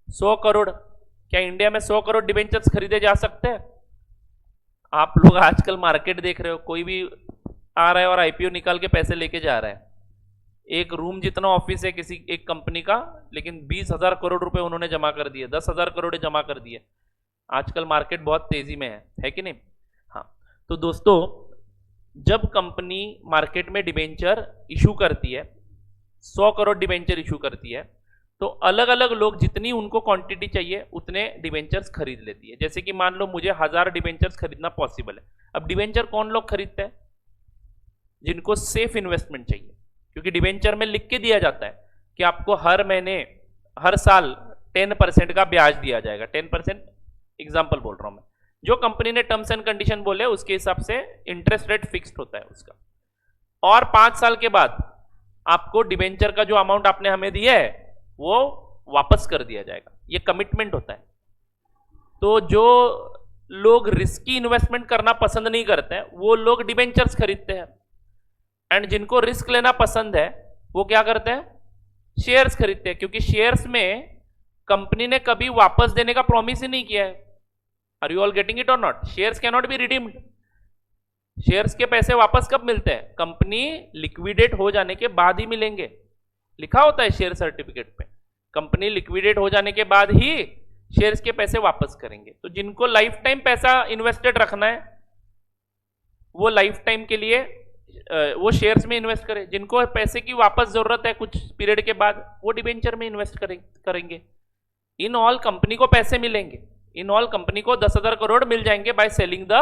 A: 100 करोड़। क्या इंडिया में 100 करोड़ डिबेंचर्स खरीदे जा सकते हैं? आप लोग आजकल मार्केट देख रहे हो, कोई भी आ रहा है और आईपीओ निकाल के पैसे लेके जा रहा है। एक रूम जितना ऑफिस है किसी एक कंपनी का, लेकिन 20,000 करोड़ रुपए उन्होंने जमा कर दिए, 10,000 करोड़ जमा कर दिए। आजकल मार्केट बहुत तेजी में है कि नहीं? हाँ। तो दोस्तों, जब कंपनी मार्केट में डिबेंचर इशू करती है, 100 करोड़ डिबेंचर इशू करती है, तो अलग अलग लोग जितनी उनको क्वांटिटी चाहिए उतने डिबेंचर्स खरीद लेती है। जैसे कि मान लो मुझे 1000 डिबेंचर्स खरीदना पॉसिबल है। अब डिबेंचर कौन लोग खरीदते हैं, जिनको सेफ इन्वेस्टमेंट चाहिए, क्योंकि डिबेंचर में लिख के दिया जाता है कि आपको हर महीने, हर साल 10% का ब्याज दिया जाएगा। 10% एग्जाम्पल बोल रहा हूं मैं, जो कंपनी ने टर्म्स एंड कंडीशन बोले उसके हिसाब से इंटरेस्ट रेट फिक्स्ड होता है उसका। और 5 साल के बाद आपको डिबेंचर का जो अमाउंट आपने हमें दिया है वो वापस कर दिया जाएगा, ये कमिटमेंट होता है। तो जो लोग रिस्की इन्वेस्टमेंट करना पसंद नहीं करते हैं वो लोग डिबेंचर्स खरीदते हैं, एंड जिनको रिस्क लेना पसंद है वो क्या करते हैं, शेयर्स खरीदते हैं, क्योंकि शेयर्स में कंपनी ने कभी वापस देने का प्रॉमिस ही नहीं किया है। Are you all getting it और not? Shares can not be redeemed. Shares के पैसे वापस कब मिलते हैं, कंपनी लिक्विडेट हो जाने के बाद ही मिलेंगे, लिखा होता है शेयर सर्टिफिकेट पे, कंपनी लिक्विडेट हो जाने के बाद ही शेयर्स के पैसे वापस करेंगे। तो जिनको लाइफ टाइम पैसा इन्वेस्टेड रखना है वो लाइफ टाइम के लिए वो शेयर्स में इन्वेस्ट करें, जिनको पैसे की वापस जरूरत है कुछ पीरियड के बाद वो डिबेंचर में इन्वेस्ट करेंगे। इन ऑल कंपनी को पैसे मिलेंगे, इन ऑल कंपनी को 10,000 करोड़ मिल जाएंगे by selling the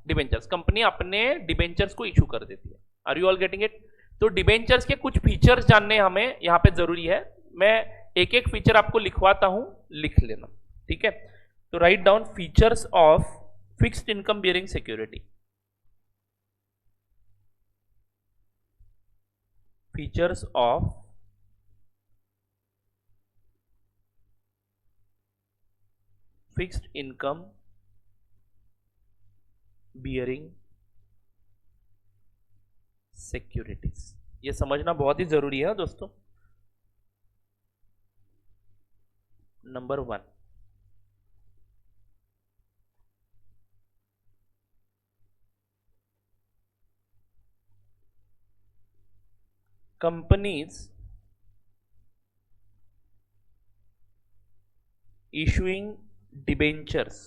A: debentures. Company अपने डिबेंचर्स को इशू कर देती है। Are you all getting it? तो डिबेंचर्स के कुछ फीचर्स जानने हमें यहाँ पे जरूरी है। मैं एक एक फीचर आपको लिखवाता हूं, लिख लेना, ठीक है। तो write down features of fixed income bearing security. Features of fixed income bearing securities, ये समझना बहुत ही जरूरी है दोस्तों। Number 1, companies issuing debentures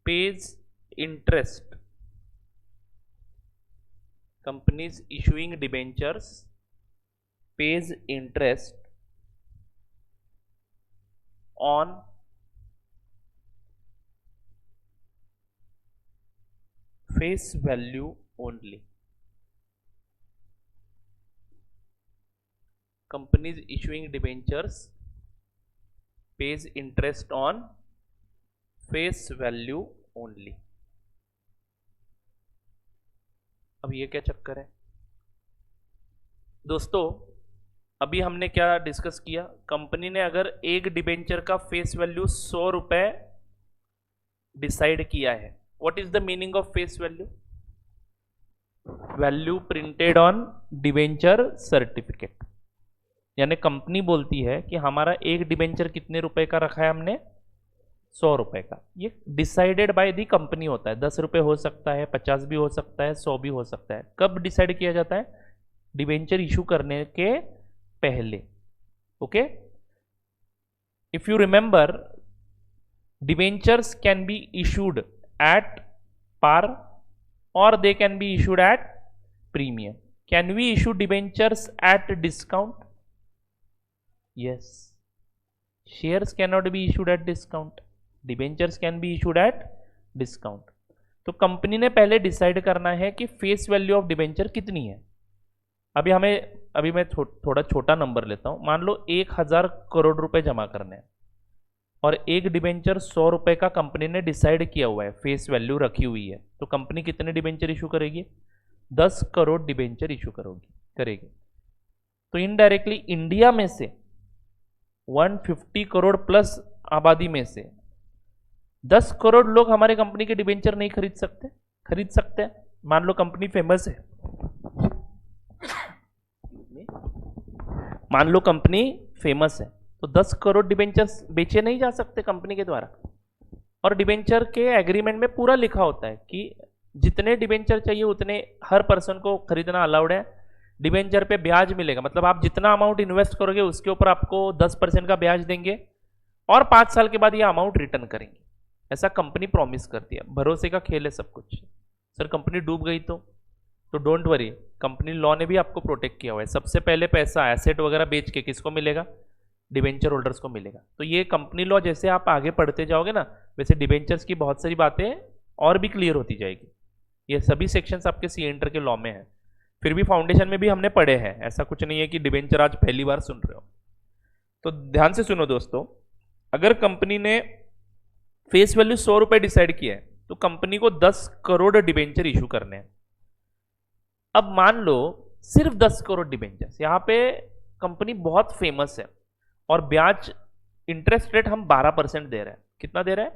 A: pays interest. Companies issuing debentures pays interest on face value only. Companies issuing debentures pays interest on face value only. अब ये क्या चक्कर है दोस्तों? अभी हमने क्या डिस्कस किया, कंपनी ने अगर एक डिबेंचर का फेस वैल्यू 100 रुपए डिसाइड किया है, what is the meaning of face value? Value printed on debenture certificate. यानी कंपनी बोलती है कि हमारा एक डिबेंचर कितने रुपए का रखा है हमने, 100 रुपए का। ये डिसाइडेड बाय दी कंपनी होता है, 10 रुपए हो सकता है, 50 भी हो सकता है, 100 भी हो सकता है। कब डिसाइड किया जाता है? डिबेंचर इशू करने के पहले। Okay, if you remember, debentures can be issued at par और they can be issued at premium. Can we issue debentures at discount? Yes, shares cannot be issued at discount, debentures can be issued at discount. तो कंपनी ने पहले डिसाइड करना है कि फेस वैल्यू ऑफ डिबेंचर कितनी है। अभी मैं थोड़ा छोटा नंबर लेता हूं, मान लो 1000 करोड़ रुपए जमा करने हैं और एक डिबेंचर 100 रुपए का कंपनी ने डिसाइड किया हुआ है, फेस वैल्यू रखी हुई है। तो कंपनी कितने डिबेंचर इशू करेगी? 10 करोड़ डिबेंचर इशू करेगी। तो इनडायरेक्टली इंडिया में से 150 करोड़ प्लस आबादी में से 10 करोड़ लोग हमारे कंपनी के डिबेंचर नहीं खरीद सकते हैं। मान लो कंपनी फेमस है, मान लो कंपनी फेमस है, तो 10 करोड़ डिबेंचर्स बेचे नहीं जा सकते कंपनी के द्वारा। और डिबेंचर के एग्रीमेंट में पूरा लिखा होता है कि जितने डिबेंचर चाहिए उतने हर पर्सन को खरीदना अलाउड है। डिबेंचर पे ब्याज मिलेगा, मतलब आप जितना अमाउंट इन्वेस्ट करोगे उसके ऊपर आपको 10% का ब्याज देंगे और 5 साल के बाद ये अमाउंट रिटर्न करेंगे। ऐसा कंपनी प्रॉमिस करती है। भरोसे का खेल है सब कुछ। सर कंपनी डूब गई तो डोंट वरी, कंपनी लॉ ने भी आपको प्रोटेक्ट किया हुआ है। सबसे पहले पैसा एसेट वगैरह बेच के किसको मिलेगा? डिबेंचर होल्डर्स को मिलेगा। तो ये कंपनी लॉ जैसे आप आगे पढ़ते जाओगे ना, वैसे डिबेंचर्स की बहुत सारी बातें और भी क्लियर होती जाएगी। ये सभी सेक्शंस आपके सी एंटर के लॉ में है। फिर भी फाउंडेशन में भी हमने पढ़े हैं, ऐसा कुछ नहीं है कि डिबेंचर आज पहली बार सुन रहे हो। तो ध्यान से सुनो दोस्तों, अगर कंपनी ने फेस वैल्यू 100 रुपए डिसाइड किया है तो कंपनी को 10 करोड़ डिबेंचर इशू करने हैं। अब मान लो सिर्फ 10 करोड़ डिबेंचर्स, यहां पे कंपनी बहुत फेमस है और ब्याज इंटरेस्ट रेट हम 12% दे रहे हैं। कितना दे रहे हैं?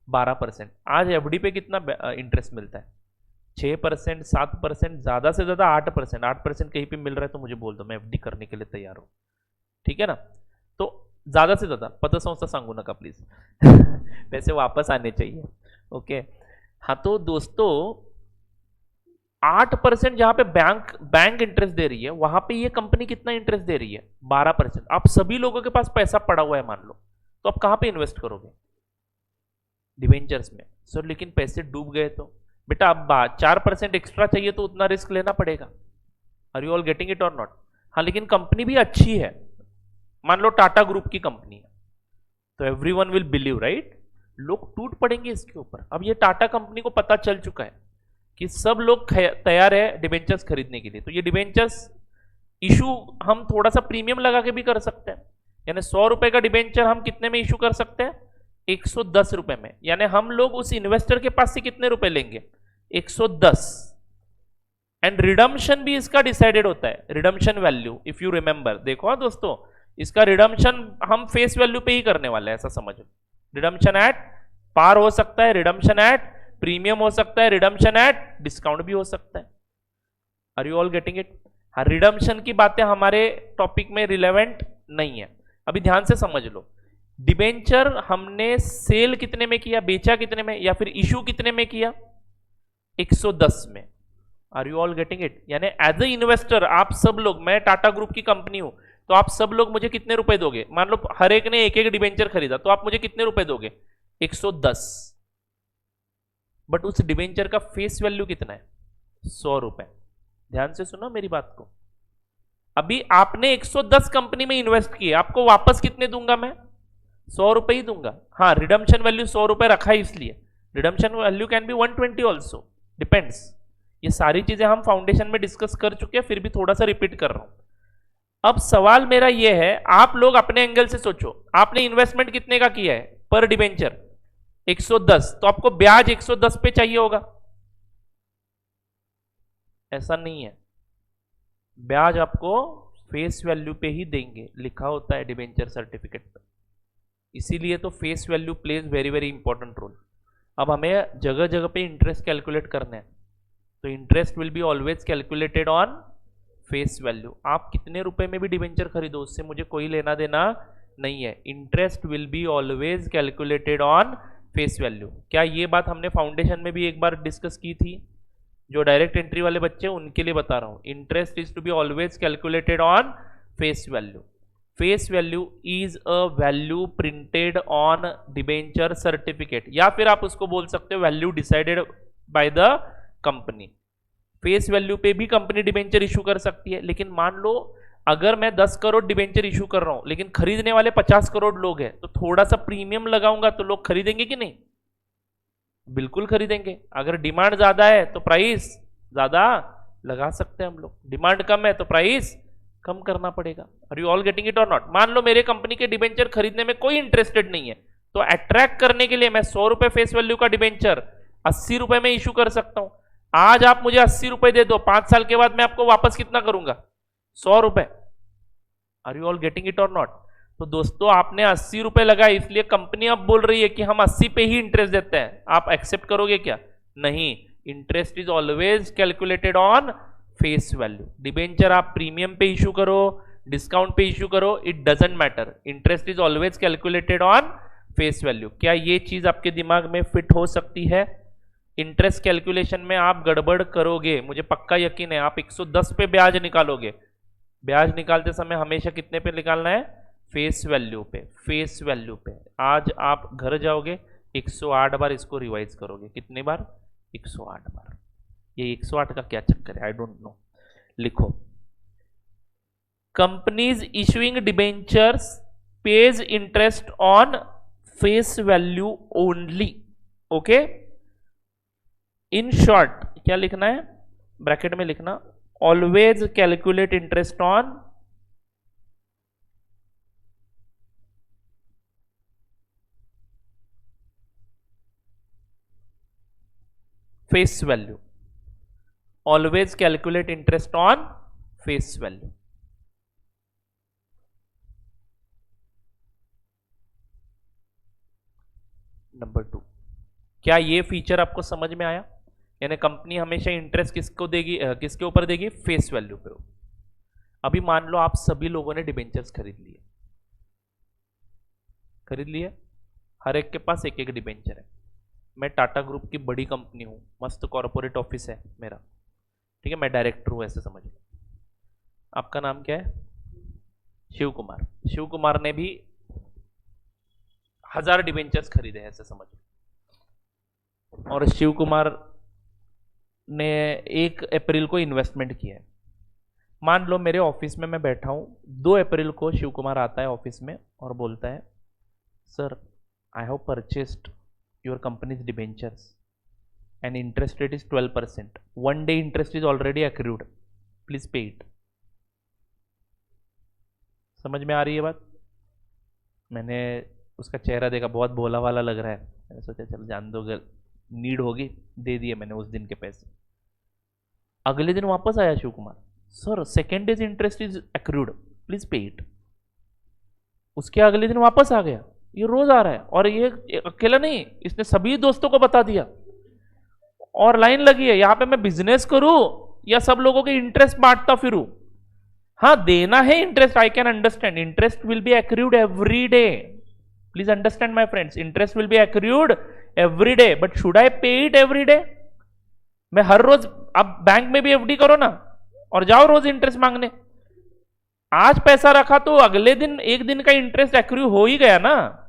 A: 12%। आज एफडी पे कितना इंटरेस्ट मिलता है? 6%, 7%, ज्यादा से ज्यादा 8%। 8% कहीं पे मिल रहा है तो मुझे बोल दो, मैं एफडी करने के लिए तैयार हूं। ठीक है ना? तो ज्यादा से ज्यादा पतसंस्था सांगू नका प्लीज पैसे वापस आने चाहिए। ओके, हाँ तो दोस्तों 8% जहां पे बैंक इंटरेस्ट दे रही है, वहां पे ये कंपनी कितना इंटरेस्ट दे रही है? 12%। आप सभी लोगों के पास पैसा पड़ा हुआ है मान लो, तो आप कहां पे इन्वेस्ट करोगे? डिबेंचर्स में। सर लेकिन पैसे डूब गए तो? बेटा अब 4% एक्स्ट्रा चाहिए तो उतना रिस्क लेना पड़ेगा। Are you all getting it और नॉट? हाँ, लेकिन कंपनी भी अच्छी है। मान लो टाटा ग्रुप की कंपनी है तो एवरीवन विल बिलीव, राइट? लोग टूट पड़ेंगे इसके ऊपर। अब ये टाटा कंपनी को पता चल चुका है कि सब लोग तैयार है डिबेंचर्स खरीदने के लिए, तो ये डिबेंचर्स इशू हम थोड़ा सा प्रीमियम लगा के भी कर सकते हैं। यानी 100 रुपए का डिबेंचर हम कितने में इशू कर सकते हैं? 110 रुपए में। यानी हम लोग उस इन्वेस्टर के पास से कितने रुपए लेंगे? 110। एंड रिडम्पशन भी इसका डिसाइडेड होता है, redemption value if you remember. देखो हाँ दोस्तों, इसका रिडम्पशन हम फेस वैल्यू पे ही करने वाले हैं, ऐसा समझो। रिडम्पशन एट पार हो सकता है, रिडम्पशन एट प्रीमियम हो सकता है, रिडम्पशन एट डिस्काउंट भी हो सकता है। Are you all getting it? हाँ, रिडम्पशन की बातें हमारे टॉपिक में रिलेवेंट नहीं है। अभी ध्यान से समझ लो, डिबेंचर हमने सेल कितने में किया, बेचा कितने में, या फिर इशू कितने में किया? 110 में। Are you all getting it? यानी एज ए इन्वेस्टर आप सब लोग, मैं टाटा ग्रुप की कंपनी हूं, तो आप सब लोग मुझे कितने रुपए दोगे? मान लो हर एक ने एक एक डिबेंचर खरीदा, तो आप मुझे कितने रुपए दोगे? 110। बट उस डिबेंचर का फेस वैल्यू कितना है? 100 रुपए। ध्यान से सुनो मेरी बात को। अभी आपने 110 कंपनी में इन्वेस्ट किए, आपको वापस कितने दूंगा मैं? 100 रुपए ही दूंगा। हाँ, रिडम्पशन वैल्यू 100 रुपए रखा है इसलिए। Redemption value can be 120 also, depends. ये सारी चीजें हम फाउंडेशन में डिस्कस कर चुके हैं, फिर भी थोड़ा सा रिपीट कर रहा हूं। अब सवाल मेरा यह है, आप लोग अपने एंगल से सोचो, आपने इन्वेस्टमेंट कितने का किया है पर डिबेंचर 110, तो आपको ब्याज 110 पे चाहिए होगा। ऐसा नहीं है, ब्याज आपको फेस वैल्यू पे ही देंगे, लिखा होता है डिबेंचर सर्टिफिकेट पे। इसीलिए तो face value plays very very important role. अब हमें जगह जगह पे इंटरेस्ट कैलकुलेट करना है, तो interest will be always calculated on face value. आप कितने रुपए में भी डिबेंचर खरीदो, उससे मुझे कोई लेना देना नहीं है। Interest will be always calculated on face value. क्या ये बात हमने फाउंडेशन में भी एक बार डिस्कस की थी? जो डायरेक्ट एंट्री वाले बच्चे उनके लिए बता रहा हूं, interest is to be always calculated on face value. Face value is a value printed on debenture certificate, या फिर आप उसको बोल सकते हो value decided by the company. Face value पे भी कंपनी डिबेंचर इशू कर सकती है, लेकिन मान लो अगर मैं 10 करोड़ डिबेंचर इशू कर रहा हूं लेकिन खरीदने वाले 50 करोड़ लोग हैं, तो थोड़ा सा प्रीमियम लगाऊंगा तो लोग खरीदेंगे कि नहीं? बिल्कुल खरीदेंगे। अगर डिमांड ज्यादा है तो प्राइस ज्यादा लगा सकते हैं हम लोग, डिमांड कम है तो प्राइस कम करना पड़ेगा। Are you all getting it और नॉट? मान लो मेरे कंपनी के डिबेंचर खरीदने में कोई इंटरेस्टेड नहीं है, तो अट्रैक्ट करने के लिए मैं 100 रुपए फेस वैल्यू का डिबेंचर 80 रुपए में इशू कर सकता हूं। आज आप मुझे 80 रुपए दे दो, 5 साल के बाद मैं आपको वापस कितना करूंगा? 100 रुपए। Are you all getting it और नॉट? तो दोस्तों आपने 80 रुपए लगाए, इसलिए कंपनी अब बोल रही है कि हम 80 पे ही इंटरेस्ट देते हैं। आप एक्सेप्ट करोगे क्या? नहीं। Interest is always calculated on face value. Debenture आप प्रीमियम पे इशू करो, डिस्काउंट पे इशू करो, it doesn't matter, interest is always calculated on face value. क्या ये चीज आपके दिमाग में फिट हो सकती है? इंटरेस्ट कैलकुलेशन में आप गड़बड़ करोगे, मुझे पक्का यकीन है। आप 110 पे ब्याज निकालोगे, ब्याज निकालते समय हमेशा कितने पे निकालना है? फेस वैल्यू पे। फेस वैल्यू पे आज आप घर जाओगे 108 बार इसको रिवाइज करोगे। कितने बार? 108 बार। ये 108 का क्या चक्कर है? I don't know. लिखो, companies issuing debentures pays interest on face value only. Okay, in short क्या लिखना है? ब्रैकेट में लिखना, always calculate interest on face value. Always calculate interest on face value. Number 2, क्या ये फीचर आपको समझ में आया? यानी कंपनी हमेशा इंटरेस्ट किसको देगी, किसके ऊपर देगी? फेस वैल्यू पे। अभी मान लो आप सभी लोगों ने डिबेंचर्स खरीद लिए, हर एक के पास एक एक डिबेंचर है। मैं टाटा ग्रुप की बड़ी कंपनी हूं, मस्त कॉर्पोरेट ऑफिस है मेरा, ठीक है, मैं डायरेक्टर हूं, ऐसे समझ लो। आपका नाम क्या है? शिव कुमार। शिव कुमार ने भी 1000 डिबेंचर्स खरीदे, ऐसे समझ लो। और शिव कुमार ने 1 अप्रैल को इन्वेस्टमेंट किया है। मान लो मेरे ऑफिस में मैं बैठा हूं, 2 अप्रैल को शिव कुमार आता है ऑफिस में और बोलता है, sir I have purchased your companies debentures and interest rate is 12%. 1 day interest is already accrued. Please pay it. समझ में आ रही है बात? मैंने उसका चेहरा देखा, बहुत भोला वाला लग रहा है, मैंने सोचा चल जान दो, नीड होगी, दे दिए मैंने उस दिन के पैसे। अगले दिन वापस आया Shiv Kumar, sir second days interest is accrued, please pay it. उसके अगले दिन वापस आ गया। ये रोज आ रहा है, और ये अकेला नहीं, इसने सभी दोस्तों को बता दिया और लाइन लगी है। यहां पे मैं बिजनेस करूं या सब लोगों के इंटरेस्ट बांटता फिरूं? हाँ, देना है interest, I can understand. Interest will be accrued every day, please understand my friends, interest will be accrued every day, but should I पे इट एवरी डे? मैं हर रोज, अब बैंक में भी एफडी करो ना और जाओ रोज इंटरेस्ट मांगने। आज पैसा रखा तो अगले दिन 1 दिन का इंटरेस्ट एक्रू हो ही गया ना।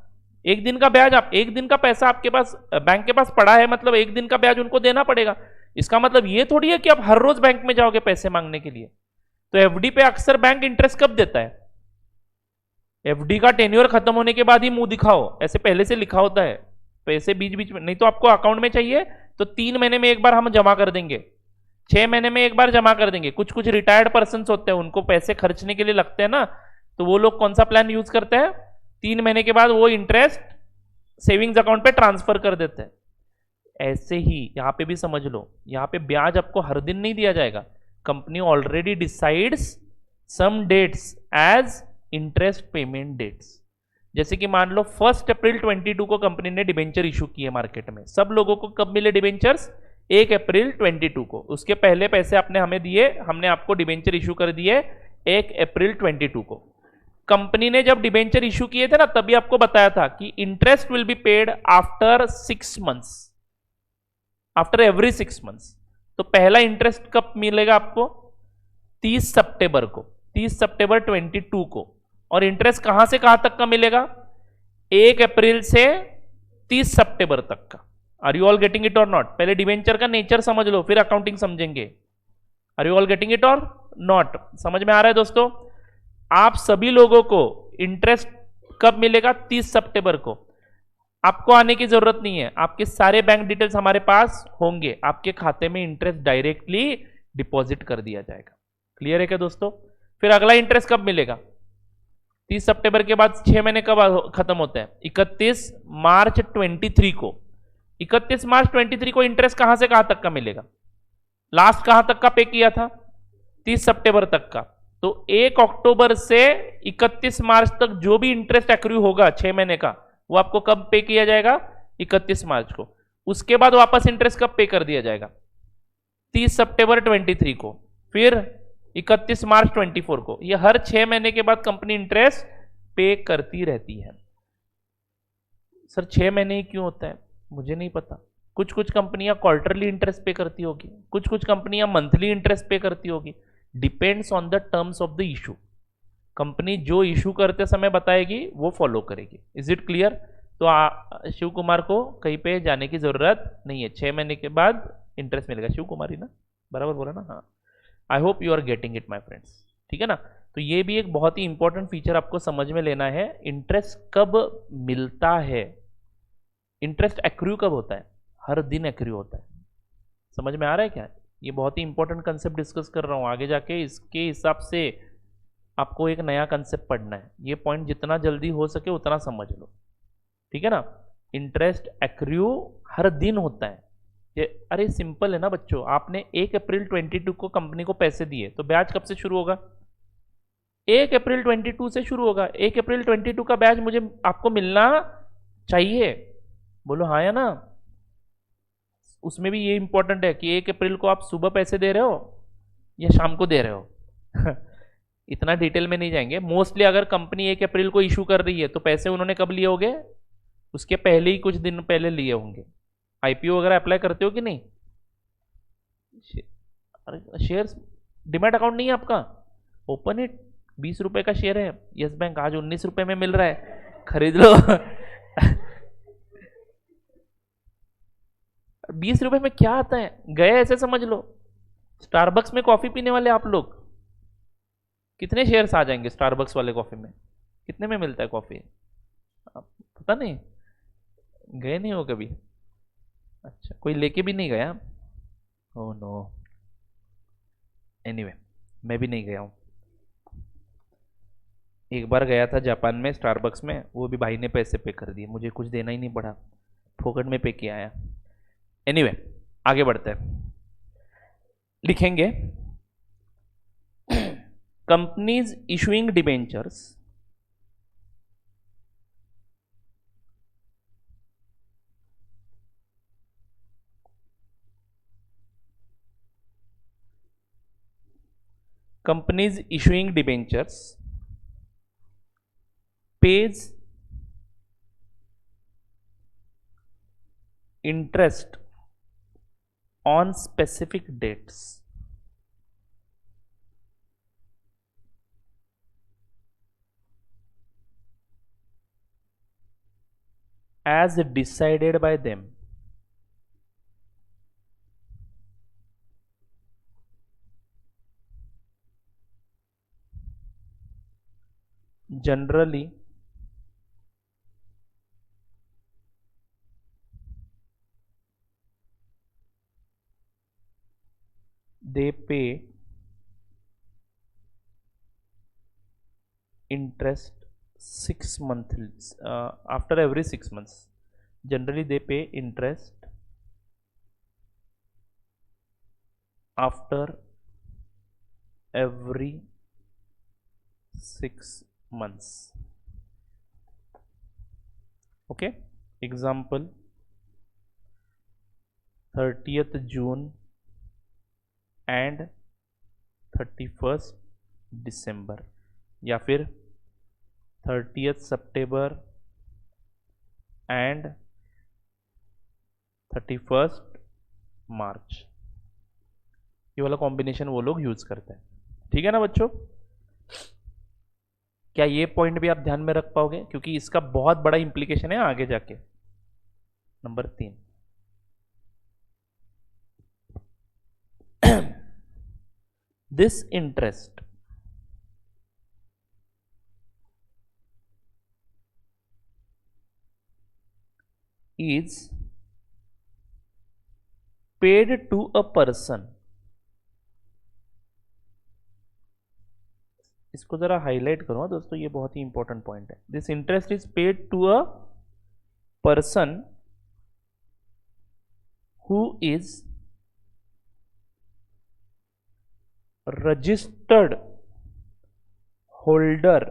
A: 1 दिन का ब्याज, आप 1 दिन का पैसा आपके पास बैंक के पास पड़ा है, मतलब 1 दिन का ब्याज उनको देना पड़ेगा। इसका मतलब ये थोड़ी है कि आप हर रोज बैंक में जाओगे पैसे मांगने के लिए। तो एफडी पे अक्सर बैंक इंटरेस्ट कब देता है? एफडी का टेन्योर खत्म होने के बाद ही मुंह दिखाओ, ऐसे पहले से लिखा होता है। पैसे बीच बीच में नहीं, तो आपको अकाउंट में चाहिए तो 3 महीने में एक बार हम जमा कर देंगे, 6 महीने में एक बार जमा कर देंगे। कुछ कुछ रिटायर्ड पर्सन होते हैं, उनको पैसे खर्चने के लिए लगते हैं ना, तो वो लोग कौन सा प्लान यूज करते हैं, 3 महीने के बाद वो इंटरेस्ट सेविंग्स अकाउंट पे ट्रांसफर कर देते हैं। ऐसे ही यहां पे भी समझ लो, यहां पे ब्याज आपको हर दिन नहीं दिया जाएगा। Company already decides some dates as interest payment dates. जैसे कि मान लो 1 अप्रैल 22 को कंपनी ने डिबेंचर इशू किए मार्केट में। सब लोगों को कब मिले डिबेंचर्स, 1 अप्रैल 22 को। उसके पहले पैसे आपने हमें दिए, हमने आपको डिबेंचर इशू कर दिए 1 अप्रैल 22 को। कंपनी ने जब डिबेंचर इशू किए थे ना, तभी आपको बताया था कि interest will be paid after 6 months, after every 6 months. तो पहला इंटरेस्ट कब मिलेगा आपको, 30 सितंबर को, 30 सितंबर 22 को। और इंटरेस्ट कहां से कहां तक का मिलेगा, 1 अप्रैल से 30 सितंबर तक का। Are you all getting it और नॉट? पहले डिवेंचर का नेचर समझ लो, फिर अकाउंटिंग समझेंगे। Are you all getting it और नॉट? समझ में आ रहा है दोस्तों? आप सभी लोगों को इंटरेस्ट कब मिलेगा, 30 सितंबर को। आपको आने की जरूरत नहीं है, आपके सारे बैंक डिटेल्स हमारे पास होंगे, आपके खाते में इंटरेस्ट डायरेक्टली डिपॉजिट कर दिया जाएगा। क्लियर है क्या दोस्तों? फिर अगला इंटरेस्ट कब मिलेगा, 30 सितंबर के बाद 6 महीने कब खत्म होता है, 31 मार्च 23 को। 31 मार्च 23 को इंटरेस्ट कहां से कहां तक का मिलेगा, लास्ट कहां तक का पे किया था, 30 सितंबर तक का। तो 1 अक्टूबर से 31 मार्च तक जो भी इंटरेस्ट एक्रू होगा 6 महीने का, वो आपको कब पे किया जाएगा, 31 मार्च को। उसके बाद वापस इंटरेस्ट कब पे कर दिया जाएगा, 30 सितंबर 23 को, फिर 31 मार्च 24 को। ये हर 6 महीने के बाद कंपनी इंटरेस्ट पे करती रहती है। सर 6 महीने ही क्यों होता है, मुझे नहीं पता। कुछ कुछ कंपनियां क्वार्टरली इंटरेस्ट पे करती होगी, कुछ कुछ कंपनियां मंथली इंटरेस्ट पे करती होगी। Depends on the terms of the issue. Company जो इशू करते समय बताएगी वो फॉलो करेगी। Is it clear? तो शिव कुमार को कहीं पे जाने की जरूरत नहीं है, 6 महीने के बाद इंटरेस्ट मिलेगा। शिव कुमारी ना, बराबर बोला ना? हाँ, I hope you are getting it my friends. ठीक है ना? तो ये भी एक बहुत ही इंपॉर्टेंट फीचर आपको समझ में लेना है। इंटरेस्ट कब मिलता है, इंटरेस्ट एक्रू कब होता है, हर दिन एक्रू होता है। समझ में आ रहा है क्या? ये बहुत ही इंपॉर्टेंट कंसेप्ट डिस्कस कर रहा हूँ, आगे जाके इसके हिसाब से आपको एक नया कंसेप्ट पढ़ना है। ये पॉइंट जितना जल्दी हो सके उतना समझ लो, ठीक है ना? इंटरेस्ट एक्रू हर दिन होता है। ये अरे सिंपल है ना बच्चों, आपने 1 अप्रैल 22 को कंपनी को पैसे दिए, तो ब्याज कब से शुरू होगा, 1 अप्रैल 22 से शुरू होगा। 1 अप्रैल 22 का ब्याज मुझे आपको मिलना चाहिए। बोलो हाँ या ना? उसमें भी ये इंपॉर्टेंट है कि 1 अप्रैल को आप सुबह पैसे दे रहे हो या शाम को दे रहे हो। इतना डिटेल में नहीं जाएंगे। मोस्टली अगर कंपनी 1 अप्रैल को इशू कर रही है तो पैसे उन्होंने कब लिए होंगे, उसके पहले ही कुछ दिन पहले लिए होंगे। आईपीओ वगैरह अप्लाई करते हो कि नहीं? शेयर डिमैट अकाउंट नहीं है आपका, ओपन इट। 20 रुपए का शेयर है यस बैंक, आज 19 रुपए में मिल रहा है, खरीद लो। 20 रुपए में क्या आता है, गए ऐसे समझ लो। स्टारबक्स में कॉफी पीने वाले आप लोग, कितने शेयर्स आ जाएंगे स्टारबक्स वाले कॉफी में, कितने में मिलता है कॉफी, पता नहीं, गए नहीं हो कभी? अच्छा, कोई लेके भी नहीं गया? ओह नो, एनीवे मैं भी नहीं गया हूँ। एक बार गया था जापान में स्टारबक्स में, वो भी भाई ने पैसे पे कर दिए, मुझे कुछ देना ही नहीं पड़ा, फोकट में पे किया आया। एनीवे आगे बढ़ते हैं, लिखेंगे companies issuing debentures companies issuing debentures pays interest on specific dates as decided by them generally they pay interest 6 months, after every 6 months. Generally they pay interest after every 6 months. Okay, example 30th June and 31st December, या फिर 30th September and 31st March. ये वाला कॉम्बिनेशन वो लोग यूज करते हैं. ठीक है ना बच्चों? क्या ये पॉइंट भी आप ध्यान में रख पाओगे, क्योंकि इसका बहुत बड़ा इंप्लीकेशन है आगे जाके. Number 3, this interest is paid to a person. इसको जरा हाईलाइट करो दोस्तों, ये बहुत ही इंपॉर्टेंट पॉइंट है. This interest is paid to a person who is registered holder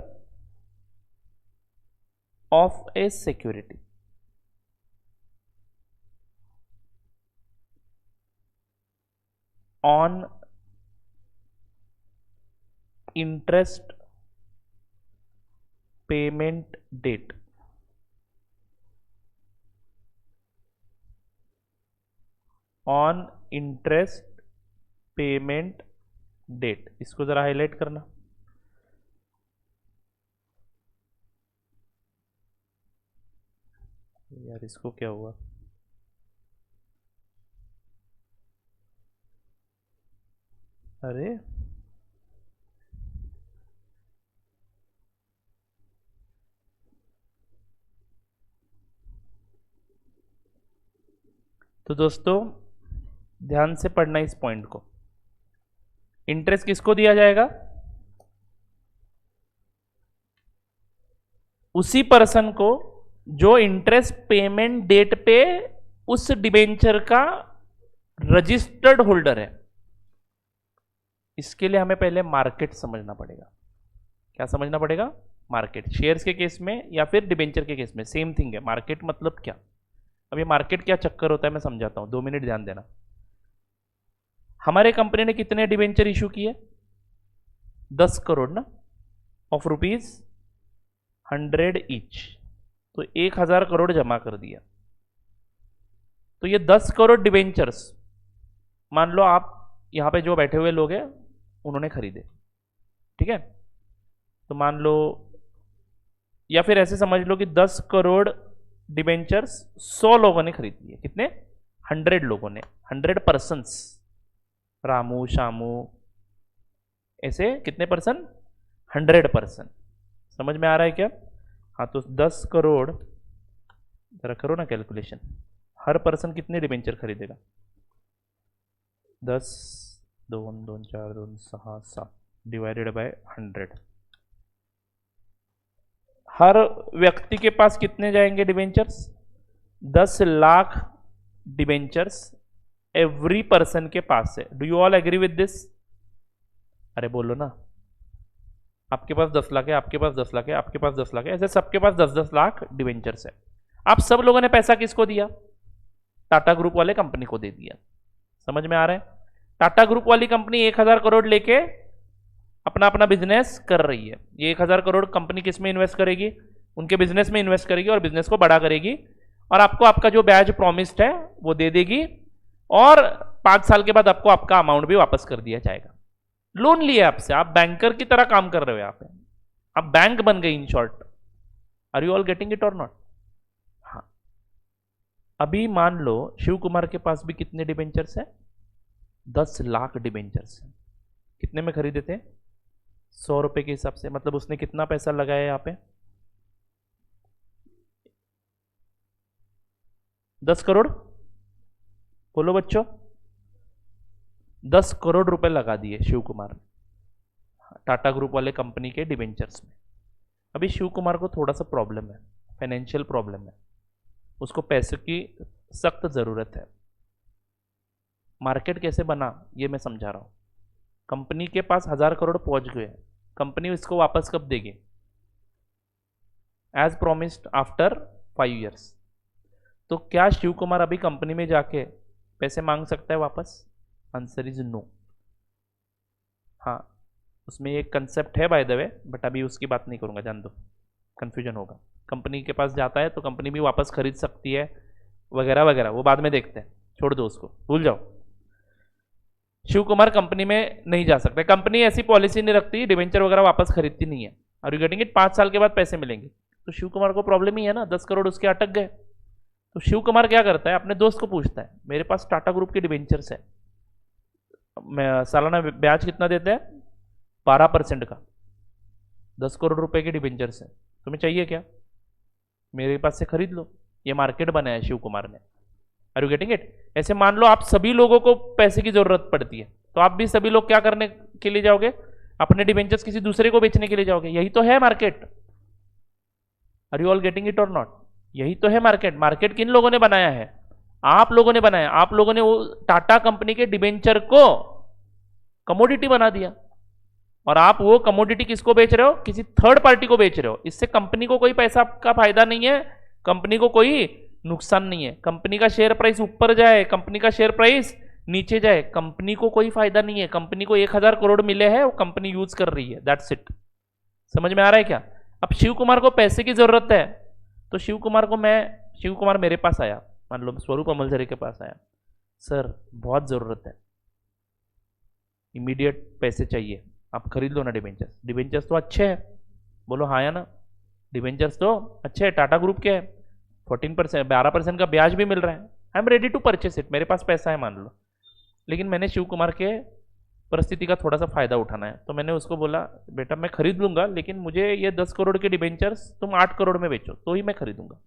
A: of a security. On interest payment date. On interest payment date. इसको जरा हाईलाइट करना. यार इसको क्या हुआ? अरे तो दोस्तों ध्यान से पढ़ना इस पॉइंट को. इंटरेस्ट किसको दिया जाएगा? उसी पर्सन को जो इंटरेस्ट पेमेंट डेट पे उस डिबेंचर का रजिस्टर्ड होल्डर है. इसके लिए हमें पहले मार्केट समझना पड़ेगा. क्या समझना पड़ेगा? मार्केट. शेयर्स के केस में या फिर डिबेंचर के केस में सेम थिंग है. मार्केट मतलब क्या? अब ये मार्केट क्या चक्कर होता है मैं समझाता हूं, 2 मिनट ध्यान देना. हमारे कंपनी ने कितने डिबेंचर इशू किए? 10 करोड़ ना, ऑफ ₹100 ईच. तो 1000 करोड़ जमा कर दिया. तो ये 10 करोड़ डिबेंचर्स मान लो आप यहां पे जो बैठे हुए लोग हैं उन्होंने खरीदे. ठीक है, तो मान लो या फिर ऐसे समझ लो कि 10 करोड़ डिबेंचर्स 100 लोगों ने खरीद लिए. कितने? 100 लोगों ने, 100 पर्सन्स. रामू शामू ऐसे कितने पर्सन? 100 पर्सन. समझ में आ रहा है क्या? हाँ, तो 10 करोड़, जरा करो ना कैलकुलेशन. हर पर्सन कितने डिबेंचर खरीदेगा? 10, 2, 2, 4, 2, 6, 7 डिवाइडेड बाय 100. हर व्यक्ति के पास कितने जाएंगे debentures? 10 lakh debentures every person के पास है. Do you all agree with this? अरे बोलो ना. आपके पास 10 लाख है, आपके पास 10 लाख है, आपके पास 10 लाख है, ऐसे सबके पास 10-10 लाख डिबेंचर्स है. आप सब लोगों ने पैसा किसको दिया? टाटा ग्रुप वाले कंपनी को दे दिया. समझ में आ रहा है? टाटा ग्रुप वाली कंपनी 1000 करोड़ लेके अपना अपना बिजनेस कर रही है. ये 1000 करोड़ कंपनी किस में इन्वेस्ट करेगी? उनके बिजनेस में इन्वेस्ट करेगी और बिजनेस को बड़ा करेगी और आपको आपका जो ब्याज प्रॉमिस्ड है वो दे देगी और 5 साल के बाद आपको आपका अमाउंट भी वापस कर दिया जाएगा. लोन लिया आपसे, आप बैंकर की तरह काम कर रहे हो यहाँ पे. आप बैंक बन गए in short. Are you all getting it और नॉट? हाँ. अभी मान लो शिव कुमार के पास भी कितने डिबेंचर्स है? 10 लाख डिबेंचर्स है. कितने में खरीदे थे? 100 रुपए के हिसाब से. मतलब उसने कितना पैसा लगाया यहाँ पे? 10 करोड़. बोलो बच्चों. 10 करोड़ रुपए लगा दिए शिव कुमार ने टाटा ग्रुप वाले कंपनी के डिबेंचर्स में। अभी शिव कुमार को थोड़ा सा प्रॉब्लम है, फाइनेंशियल प्रॉब्लम है, उसको पैसे की सख्त ज़रूरत है। मार्केट कैसे बना ये मैं समझा रहा हूँ। कंपनी के पास 1000 करोड़ पहुंच गए, कंपनी इसको वापस कब देगी? As promised after 5 years। तो क्या शिव कुमार अभी कंपनी में जाके पैसे मांग सकता है वापस? Answer is no. हाँ, उसमें एक कंसेप्ट है बाय द वे, बट अभी उसकी बात नहीं करूंगा, जान दो, कंफ्यूजन होगा। कंपनी के पास जाता है तो कंपनी भी वापस खरीद सकती है वगैरह वगैरह, वो बाद में देखते हैं, छोड़ दो उसको, भूल जाओ। शिव कुमार कंपनी में नहीं जा सकते, कंपनी ऐसी पॉलिसी नहीं रखती, डिवेंचर वगैरह वापस खरीदती नहीं है। और यू गेटिंग इट, 5 साल के बाद पैसे मिलेंगे। तो शिव कुमार को प्रॉब्लम ही है ना, 10 करोड़ उसके अटक गए। तो शिव कुमार क्या करता है, अपने दोस्त को पूछता है, मेरे पास टाटा ग्रुप के डिवेंचर्स है, मैं सालाना ब्याज कितना देते हैं? 12% का, 10 करोड़ रुपए के डिवेंचर्स है, तुम्हें चाहिए क्या? मेरे पास से खरीद लो। ये मार्केट बनाया शिव कुमार ने। Are you getting it? ऐसे मान लो आप सभी लोगों को पैसे की जरूरत पड़ती है, तो आप भी सभी लोग क्या करने के लिए जाओगे? अपने डिवेंचर्स किसी दूसरे को बेचने के लिए जाओगे। यही तो है market. Are you all getting it और नॉट? यही तो है मार्केट। मार्केट किन लोगों ने बनाया है? आप लोगों ने बनाया। आप लोगों ने वो टाटा कंपनी के डिवेंचर को कमोडिटी बना दिया, और आप वो कमोडिटी किसको बेच रहे हो? किसी थर्ड पार्टी को बेच रहे हो। इससे कंपनी को कोई पैसा का फायदा नहीं है, कंपनी को कोई नुकसान नहीं है। कंपनी का शेयर प्राइस ऊपर जाए, कंपनी का शेयर प्राइस नीचे जाए, कंपनी को कोई फायदा नहीं है। कंपनी को 1000 करोड़ मिले हैं, वो कंपनी यूज कर रही है, दैट्स इट। समझ में आ रहा है क्या? अब शिव कुमार को पैसे की जरूरत है, तो शिव कुमार मेरे पास आया, मान लो स्वरूप अमलझरी के पास आया, सर बहुत जरूरत है, इमीडिएट पैसे चाहिए, आप खरीद लो ना डिवेंचर्स। डिवेंचर्स तो अच्छे हैं, बोलो हाँ या ना? डिवेंचर्स तो अच्छे हैं, टाटा ग्रुप के हैं, 14% 12% का ब्याज भी मिल रहा है, I am ready to purchase it, मेरे पास पैसा है मान लो। लेकिन मैंने शिव कुमार के परिस्थिति का थोड़ा सा फायदा उठाना है, तो मैंने उसको बोला, बेटा मैं खरीद लूंगा, लेकिन मुझे ये 10 करोड़ के डिवेंचर्स तुम 8 करोड़ में बेचो तो ही मैं खरीदूंगा।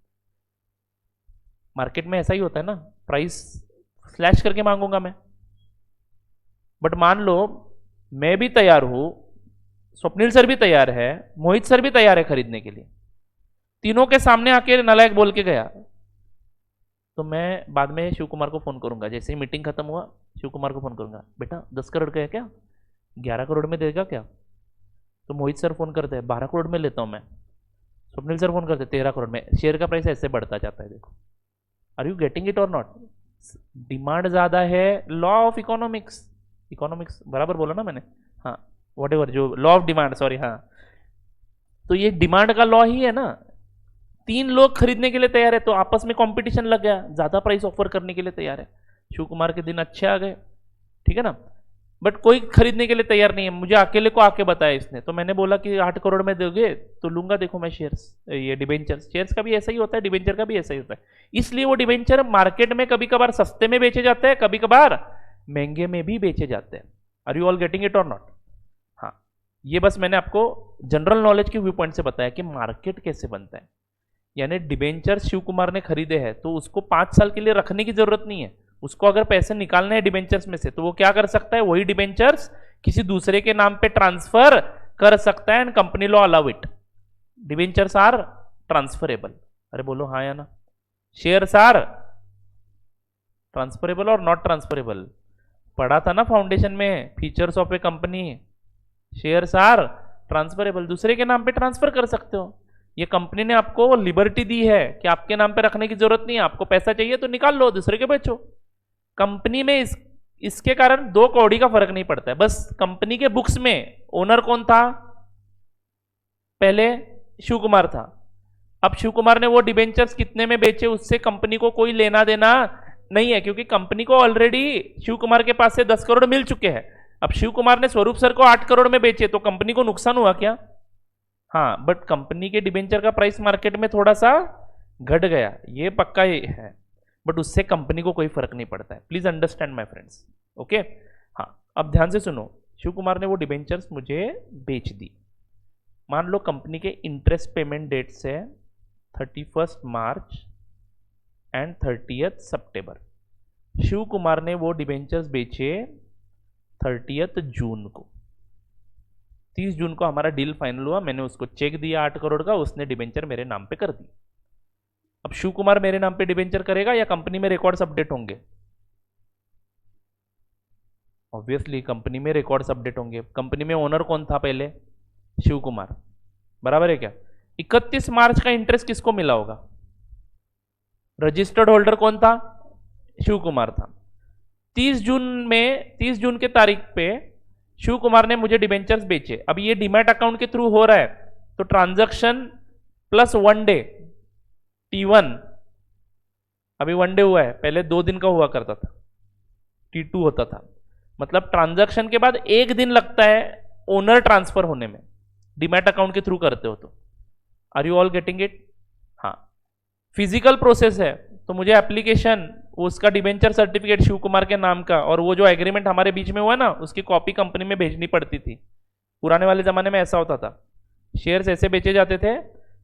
A: मार्केट में ऐसा ही होता है ना, प्राइस स्लैश करके मांगूंगा मैं। बट मान लो मैं भी तैयार हूं, स्वप्निल सर भी तैयार है, मोहित सर भी तैयार है खरीदने के लिए, तीनों के सामने आके नालायक बोल के गया, तो मैं बाद में शिव कुमार को फोन करूंगा। जैसे ही मीटिंग खत्म हुआ, शिव कुमार को फोन करूंगा, बेटा 10 करोड़ का है क्या? 11 करोड़ में देगा क्या? तो मोहित सर फोन करते हैं, 12 करोड़ में लेता हूं मैं। स्वप्निल सर फोन करते हैं, 13 करोड़ में। शेयर का प्राइस ऐसे बढ़ता जाता है, देखो। आर यू गेटिंग इट और नॉट? डिमांड ज्यादा है, लॉ ऑफ इकोनॉमिक्स, इकोनॉमिक्स बराबर बोला ना मैंने? हाँ, वॉट एवर, जो लॉ ऑफ डिमांड, सॉरी, हाँ। तो ये डिमांड का लॉ ही है ना। 3 लोग खरीदने के लिए तैयार है, तो आपस में कंपटीशन लग गया, ज्यादा प्राइस ऑफर करने के लिए तैयार है। शिव कुमार के दिन अच्छे आ गए, ठीक है ना? बट कोई खरीदने के लिए तैयार नहीं है। मुझे अकेले को आके बताया इसने, तो मैंने बोला कि 8 करोड़ में दोगे तो लूंगा, देखो मैं शेयर्स, ये डिवेंचर्स, शेयर्स का भी ऐसा ही होता है, डिवेंचर का भी ऐसा ही होता है। इसलिए वो डिवेंचर मार्केट में कभी कभार सस्ते में बेचे जाते हैं, कभी कभार महंगे में भी बेचे जाते हैं। Are you all getting it और नॉट? हाँ, ये बस मैंने आपको जनरल नॉलेज के व्यू पॉइंट से बताया कि मार्केट कैसे बनता है। यानी डिवेंचर शिव कुमार ने खरीदे हैं, तो उसको 5 साल के लिए रखने की जरूरत नहीं है। उसको अगर पैसे निकालने हैं डिवेंचर्स में से, तो वो क्या कर सकता है? वही डिवेंचर्स किसी दूसरे के नाम पे ट्रांसफर कर सकता है, and company law allow it. Debentures are transferable. अरे बोलो हाँ या ना? शेयर्स आर ट्रांसफरेबल और नॉट ट्रांसफरेबल, पढ़ा था ना फाउंडेशन में, features of a company. Shares are transferable, दूसरे के नाम पे ट्रांसफर कर सकते हो। ये कंपनी ने आपको लिबर्टी दी है कि आपके नाम पे रखने की जरूरत नहीं है, आपको पैसा चाहिए तो निकाल लो, दूसरे के बेचो। कंपनी में इसके कारण 2 कौड़ी का फर्क नहीं पड़ता है। बस कंपनी के बुक्स में ओनर कौन था? पहले शिव कुमार था। अब शिव कुमार ने वो डिबेंचर्स कितने में बेचे, उससे कंपनी को कोई लेना देना नहीं है, क्योंकि कंपनी को ऑलरेडी शिव कुमार के पास से 10 करोड़ मिल चुके हैं। अब शिव कुमार ने स्वरूप सर को 8 करोड़ में बेचे, तो कंपनी को नुकसान हुआ क्या? हाँ, बट कंपनी के डिबेंचर का प्राइस मार्केट में थोड़ा सा घट गया, ये पक्का ही है, बट उससे कंपनी को कोई फर्क नहीं पड़ता है। Please understand my friends, okay? हाँ, अब ध्यान से सुनो। शिव कुमार ने वो डिबेंचर्स मुझे बेच दी। मान लो कंपनी के इंटरेस्ट पेमेंट डेट से 31 मार्च एंड 30 सितंबर। शिव कुमार ने वो डिबेंचर्स बेचे 30 जून को, 30 जून को हमारा डील फाइनल हुआ, मैंने उसको चेक दिया 8 करोड़ का, उसने डिबेंचर मेरे नाम पे कर दी। अब शिव कुमार मेरे नाम पे डिबेंचर करेगा या कंपनी में रिकॉर्ड्स अपडेट होंगे? ऑब्वियसली कंपनी में रिकॉर्ड्स अपडेट होंगे। कंपनी में ओनर कौन था पहले? शिव कुमार, बराबर है क्या? 31 मार्च का इंटरेस्ट किसको मिला होगा? रजिस्टर्ड होल्डर कौन था? शिव कुमार था। 30 जून के तारीख पे शिव कुमार ने मुझे डिबेंचर्स बेचे। अब ये डीमैट अकाउंट के थ्रू हो रहा है, तो ट्रांजैक्शन प्लस 1 डे T1, अभी 1 डे हुआ है, पहले 2 दिन का हुआ करता था, T2 होता था। मतलब ट्रांजैक्शन के बाद 1 दिन लगता है ओनर ट्रांसफर होने में, डीमैट अकाउंट के थ्रू करते हो तो। Are you all getting it? हाँ, फिजिकल प्रोसेस है, तो मुझे एप्लीकेशन, उसका डिबेंचर सर्टिफिकेट शिव कुमार के नाम का, और वो जो एग्रीमेंट हमारे बीच में हुआ ना, उसकी कॉपी कंपनी में भेजनी पड़ती थी। पुराने वाले ज़माने में ऐसा होता था, शेयर्स ऐसे बेचे जाते थे,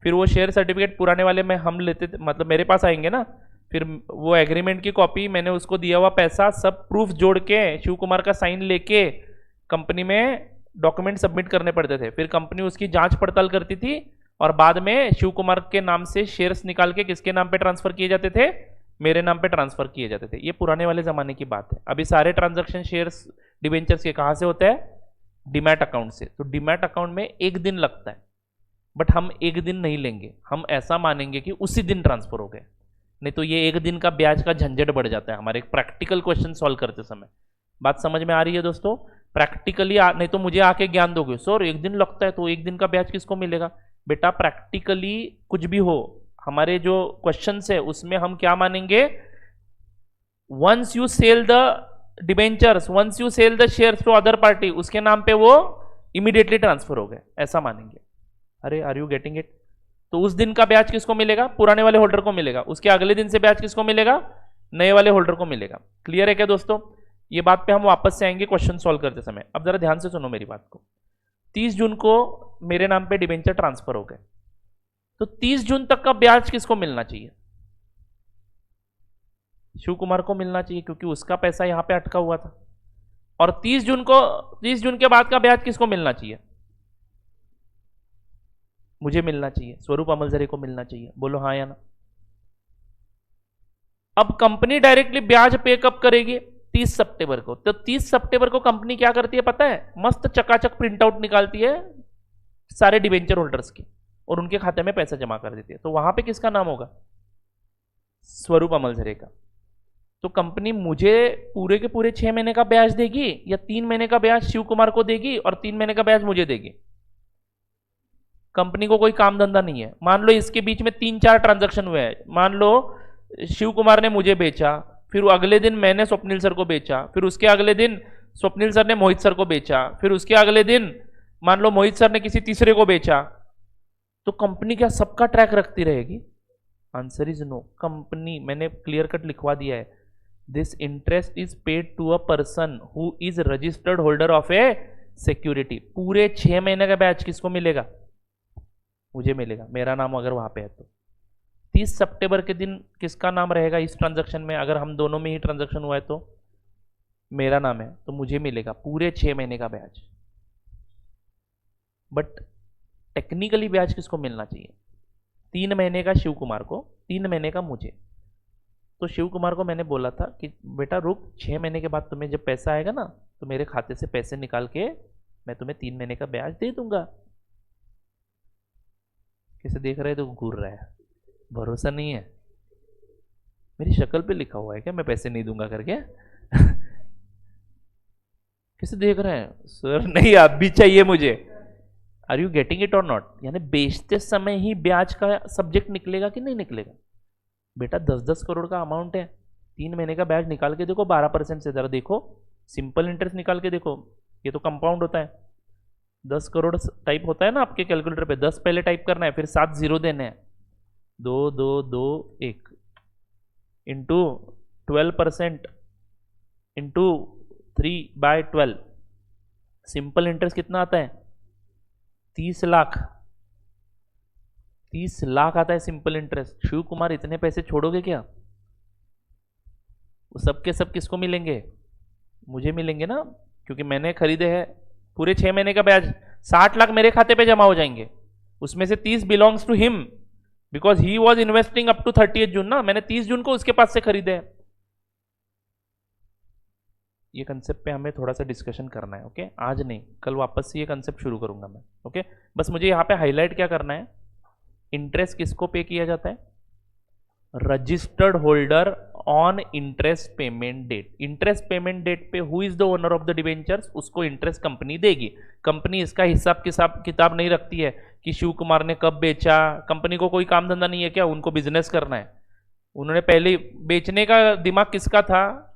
A: फिर वो शेयर सर्टिफिकेट पुराने वाले में हम लेते थे, मतलब मेरे पास आएंगे ना, फिर वो एग्रीमेंट की कॉपी, मैंने उसको दिया हुआ पैसा, सब प्रूफ जोड़ के शिव कुमार का साइन लेके कंपनी में डॉक्यूमेंट सबमिट करने पड़ते थे। फिर कंपनी उसकी जांच पड़ताल करती थी, और बाद में शिव कुमार के नाम से शेयर्स निकाल के किसके नाम पे ट्रांसफर किए जाते थे? मेरे नाम पे ट्रांसफर किए जाते थे। ये पुराने वाले जमाने की बात है। अभी सारे ट्रांजैक्शन शेयर्स डिबेंचर्स के कहाँ से होते हैं? डीमैट अकाउंट से। तो डीमैट अकाउंट में 1 दिन लगता है, बट हम 1 दिन नहीं लेंगे, हम ऐसा मानेंगे कि उसी दिन ट्रांसफर हो गए, नहीं तो ये 1 दिन का ब्याज का झंझट बढ़ जाता है हमारे प्रैक्टिकल क्वेश्चन सॉल्व करते समय। बात समझ में आ रही है दोस्तों? प्रैक्टिकली नहीं तो मुझे आके ज्ञान दोगे, सर 1 दिन लगता है तो 1 दिन का ब्याज किसको मिलेगा? बेटा प्रैक्टिकली कुछ भी हो, हमारे जो क्वेश्चन है उसमें हम क्या मानेंगे? Once you sell the debentures, once you sell the shares to other party, उसके नाम पे वो इमीडिएटली ट्रांसफर हो गए, ऐसा मानेंगे। अरे आर यू गेटिंग इट? तो उस दिन का ब्याज किसको मिलेगा? पुराने वाले होल्डर को मिलेगा। उसके अगले दिन से ब्याज किसको मिलेगा? नए वाले होल्डर को मिलेगा। क्लियर है क्या दोस्तों? ये बात पे हम वापस से आएंगे क्वेश्चन सॉल्व करते समय। अब जरा ध्यान से सुनो मेरी बात को। 30 जून को मेरे नाम पे डिबेंचर ट्रांसफर हो गए, तो 30 जून तक का ब्याज किसको मिलना चाहिए? शिव कुमार को मिलना चाहिए, क्योंकि उसका पैसा यहां पे अटका हुआ था। और 30 जून के बाद का ब्याज किसको मिलना चाहिए? मुझे मिलना चाहिए, स्वरूप अमलझरे को मिलना चाहिए। बोलो हाँ या ना। अब कंपनी डायरेक्टली ब्याज पे कब करेगी? 30 सितंबर को। तो 30 सितंबर को कंपनी क्या करती है पता है? मस्त चकाचक प्रिंट आउट निकालती है सारे डिबेंचर होल्डर्स की, और उनके खाते में पैसा जमा कर देती है। तो वहां पे किसका नाम होगा? स्वरूप अमलझरे का। तो कंपनी मुझे पूरे के पूरे 6 महीने का ब्याज देगी, या 3 महीने का ब्याज शिव कुमार को देगी और 3 महीने का ब्याज मुझे देगी? कंपनी को कोई काम धंधा नहीं है। मान लो इसके बीच में 3-4 ट्रांजैक्शन हुए हैं। मान लो शिव कुमार ने मुझे बेचा, फिर अगले दिन मैंने स्वप्निल सर को बेचा, फिर उसके अगले दिन स्वप्निल सर ने मोहित सर को बेचा, फिर उसके अगले दिन मान लो मोहित सर ने किसी तीसरे को बेचा। तो कंपनी क्या सबका ट्रैक रखती रहेगी? Answer is no. कंपनी, मैंने क्लियर कट लिखवा दिया है, this interest is paid to a person who is registered holder of a security. पूरे 6 महीने का ब्याज किसको मिलेगा? मुझे मिलेगा, मेरा नाम अगर वहां पे है तो। 30 सितंबर के दिन किसका नाम रहेगा इस ट्रांजैक्शन में? अगर हम दोनों में ही ट्रांजैक्शन हुआ है तो मेरा नाम है, तो मुझे मिलेगा पूरे 6 महीने का ब्याज। बट टेक्निकली ब्याज किसको मिलना चाहिए? 3 महीने का शिव कुमार को, 3 महीने का मुझे। तो शिव कुमार को मैंने बोला था कि बेटा रुक, 6 महीने के बाद तुम्हें जब पैसा आएगा ना, तो मेरे खाते से पैसे निकाल के मैं तुम्हें 3 महीने का ब्याज दे दूंगा। किसे देख रहे तो घूर रहा है, भरोसा नहीं है। मेरी शक्ल पे लिखा हुआ है क्या मैं पैसे नहीं दूंगा करके? किसे देख रहे हैं? सर नहीं, अब भी चाहिए मुझे। आर यू गेटिंग इट और नॉट? यानी बेचते समय ही ब्याज का सब्जेक्ट निकलेगा कि नहीं निकलेगा? बेटा 10-10 करोड़ का अमाउंट है, 3 महीने का ब्याज निकाल के देखो 12% से। जरा देखो, सिंपल इंटरेस्ट निकाल के देखो, ये तो कंपाउंड होता है। 10 करोड़ टाइप होता है ना आपके कैलकुलेटर पे, 10 पहले टाइप करना है, फिर 7 जीरो देने हैं, 2 2 2 1 इंटू 12% इंटू 3/12। सिंपल इंटरेस्ट कितना आता है? 30 लाख। 30 लाख आता है सिंपल इंटरेस्ट। शिव कुमार इतने पैसे छोड़ोगे क्या? वो सब के सब किसको मिलेंगे? मुझे मिलेंगे ना। क्योंकि मैंने खरीदे हैं, पूरे 6 महीने का ब्याज 60 लाख मेरे खाते पे जमा हो जाएंगे, उसमें से 30 belongs to him because he was investing up to 30 June ना, मैंने 30 जून को उसके पास से खरीदे हैं। ये कंसेप्ट पे हमें थोड़ा सा डिस्कशन करना है, ओके? आज नहीं, कल वापस से ये कंसेप्ट शुरू करूंगा मैं, ओके? बस मुझे यहाँ पे हाईलाइट क्या करना है, इंटरेस्ट किसको पे किया जाता है? Registered holder on interest payment date. Interest payment date pay who is the owner of the debentures, उसको इंटरेस्ट कंपनी देगी। कंपनी इसका हिसाब किताब नहीं रखती है कि शिव कुमार ने कब बेचा, कंपनी को कोई काम धंधा नहीं है क्या, उनको बिजनेस करना है। उन्होंने पहले बेचने का दिमाग किसका था?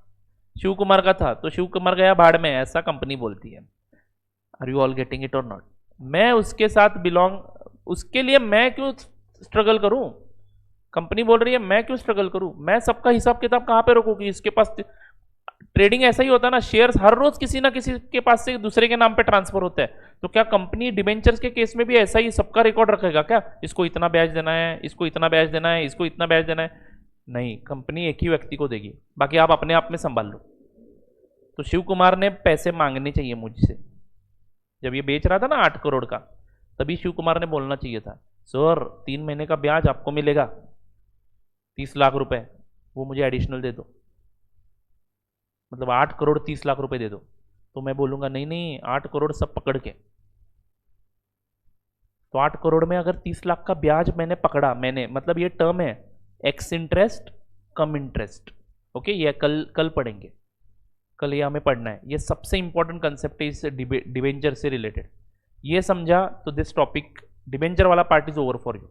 A: शिव कुमार का था, तो शिव कुमार गया भाड़ में, ऐसा कंपनी बोलती है। Are you all getting it और नॉट? मैं उसके साथ बिलोंग, उसके लिए मैं क्यों स्ट्रगल करूं? कंपनी बोल रही है मैं क्यों स्ट्रगल करूं? मैं सबका हिसाब किताब कहां पे रखूं कि इसके पास ट्रेडिंग ऐसा ही होता है ना, शेयर्स हर रोज किसी ना किसी के पास से दूसरे के नाम पे ट्रांसफर होता है। तो क्या कंपनी डिबेंचर्स के केस में भी ऐसा ही सबका रिकॉर्ड रखेगा क्या? इसको इतना ब्याज देना है, इसको इतना ब्याज देना है, इसको इतना ब्याज देना है? नहीं, कंपनी एक ही व्यक्ति को देगी, बाकी आप अपने आप में संभाल लो। तो शिव कुमार ने पैसे मांगने चाहिए मुझसे, जब ये बेच रहा था ना 8 करोड़ का, तभी शिव कुमार ने बोलना चाहिए था, सर 3 महीने का ब्याज आपको मिलेगा 30 लाख रुपए, वो मुझे एडिशनल दे दो, मतलब 8 करोड़ 30 लाख रुपए दे दो। तो मैं बोलूंगा नहीं नहीं, 8 करोड़ सब पकड़ के, तो 8 करोड़ में अगर 30 लाख का ब्याज मैंने पकड़ा, मैंने मतलब ये टर्म है एक्स इंटरेस्ट कम इंटरेस्ट, ओके? ये कल पढ़ेंगे, कल ये हमें पढ़ना है। ये सबसे इंपॉर्टेंट कंसेप्ट है इस डिवेंचर से रिलेटेड। ये समझा तो दिस टॉपिक डिवेंचर वाला part is over for you,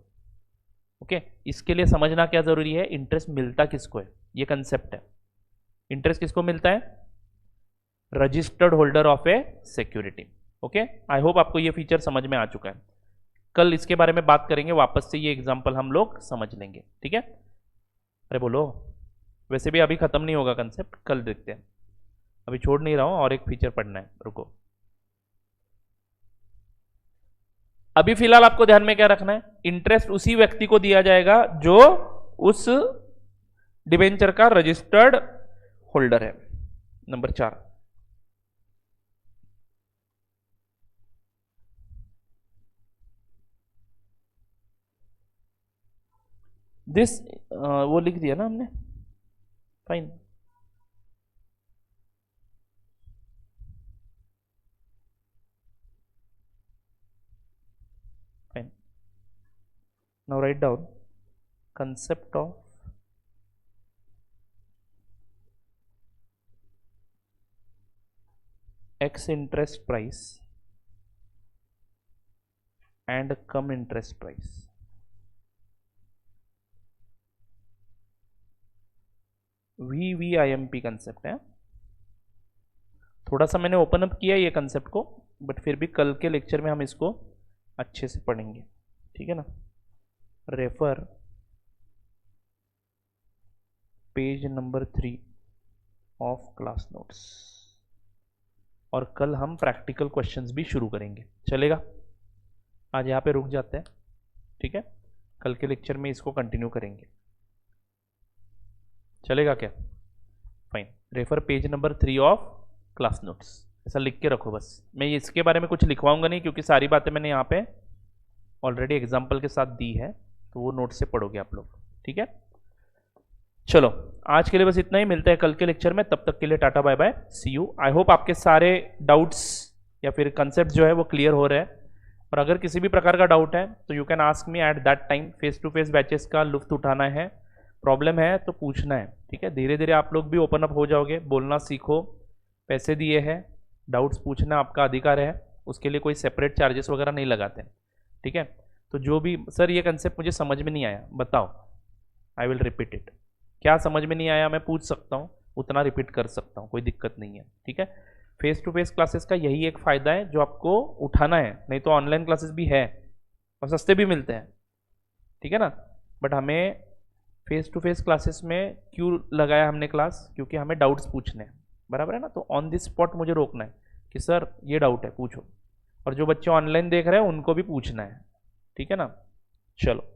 A: okay? इसके लिए समझना क्या जरूरी है, इंटरेस्ट मिलता किसको है, ये कंसेप्ट है। इंटरेस्ट किसको मिलता है? Registered holder of a security, okay? I hope आपको ये फीचर समझ में आ चुका है। कल इसके बारे में बात करेंगे, वापस से ये एग्जांपल हम लोग समझ लेंगे, ठीक है? अरे बोलो, वैसे भी अभी खत्म नहीं होगा कंसेप्ट, कल देखते हैं, अभी छोड़ नहीं रहा हूं, और एक फीचर पढ़ना है, रुको। अभी फिलहाल आपको ध्यान में क्या रखना है, इंटरेस्ट उसी व्यक्ति को दिया जाएगा जो उस डिबेंचर का रजिस्टर्ड होल्डर है। नंबर 4, दिस वो लिख दिया ना हमने, fine. Fine, now write down concept of x interest price and cum interest price। VVIMP concept है, थोड़ा सा मैंने ओपन अप किया ये कंसेप्ट को, बट फिर भी कल के लेक्चर में हम इसको अच्छे से पढ़ेंगे, ठीक है ना? Refer page number 3 of class notes, और कल हम प्रैक्टिकल क्वेश्चंस भी शुरू करेंगे, चलेगा? आज यहाँ पे रुक जाते हैं, ठीक है? कल के लेक्चर में इसको कंटिन्यू करेंगे, चलेगा क्या? Fine, refer page number 3 of class notes, ऐसा लिख के रखो बस। मैं इसके बारे में कुछ लिखवाऊंगा नहीं, क्योंकि सारी बातें मैंने यहाँ पे ऑलरेडी एग्जाम्पल के साथ दी है, तो वो नोट से पढ़ोगे आप लोग, ठीक है? चलो, आज के लिए बस इतना ही, मिलते हैं कल के लेक्चर में, तब तक के लिए tata bye bye, see you. I hope आपके सारे डाउट्स या फिर कंसेप्ट जो है वो क्लियर हो रहे हैं, और अगर किसी भी प्रकार का डाउट है तो you can ask me at that time. Face to face batches का लुफ्त उठाना है, प्रॉब्लम है तो पूछना है, ठीक है? धीरे धीरे आप लोग भी ओपन अप हो जाओगे, बोलना सीखो, पैसे दिए हैं, डाउट्स पूछना आपका अधिकार है, उसके लिए कोई सेपरेट चार्जेस वगैरह नहीं लगाते हैं, ठीक है? तो जो भी सर ये कंसेप्ट मुझे समझ में नहीं आया, बताओ, आई विल रिपीट इट। क्या समझ में नहीं आया मैं पूछ सकता हूँ, उतना रिपीट कर सकता हूँ, कोई दिक्कत नहीं है, ठीक है? फेस टू फेस क्लासेस का यही एक फ़ायदा है जो आपको उठाना है, नहीं तो ऑनलाइन क्लासेस भी है और सस्ते भी मिलते हैं, ठीक है ना? बट हमें फेस टू फेस क्लासेस में क्यों लगाया हमने क्लास? क्योंकि हमें डाउट्स पूछने हैं, बराबर है ना? तो ऑन दिस स्पॉट मुझे रोकना है कि सर ये डाउट है, पूछो, और जो बच्चे ऑनलाइन देख रहे हैं उनको भी पूछना है, ठीक है ना? चलो।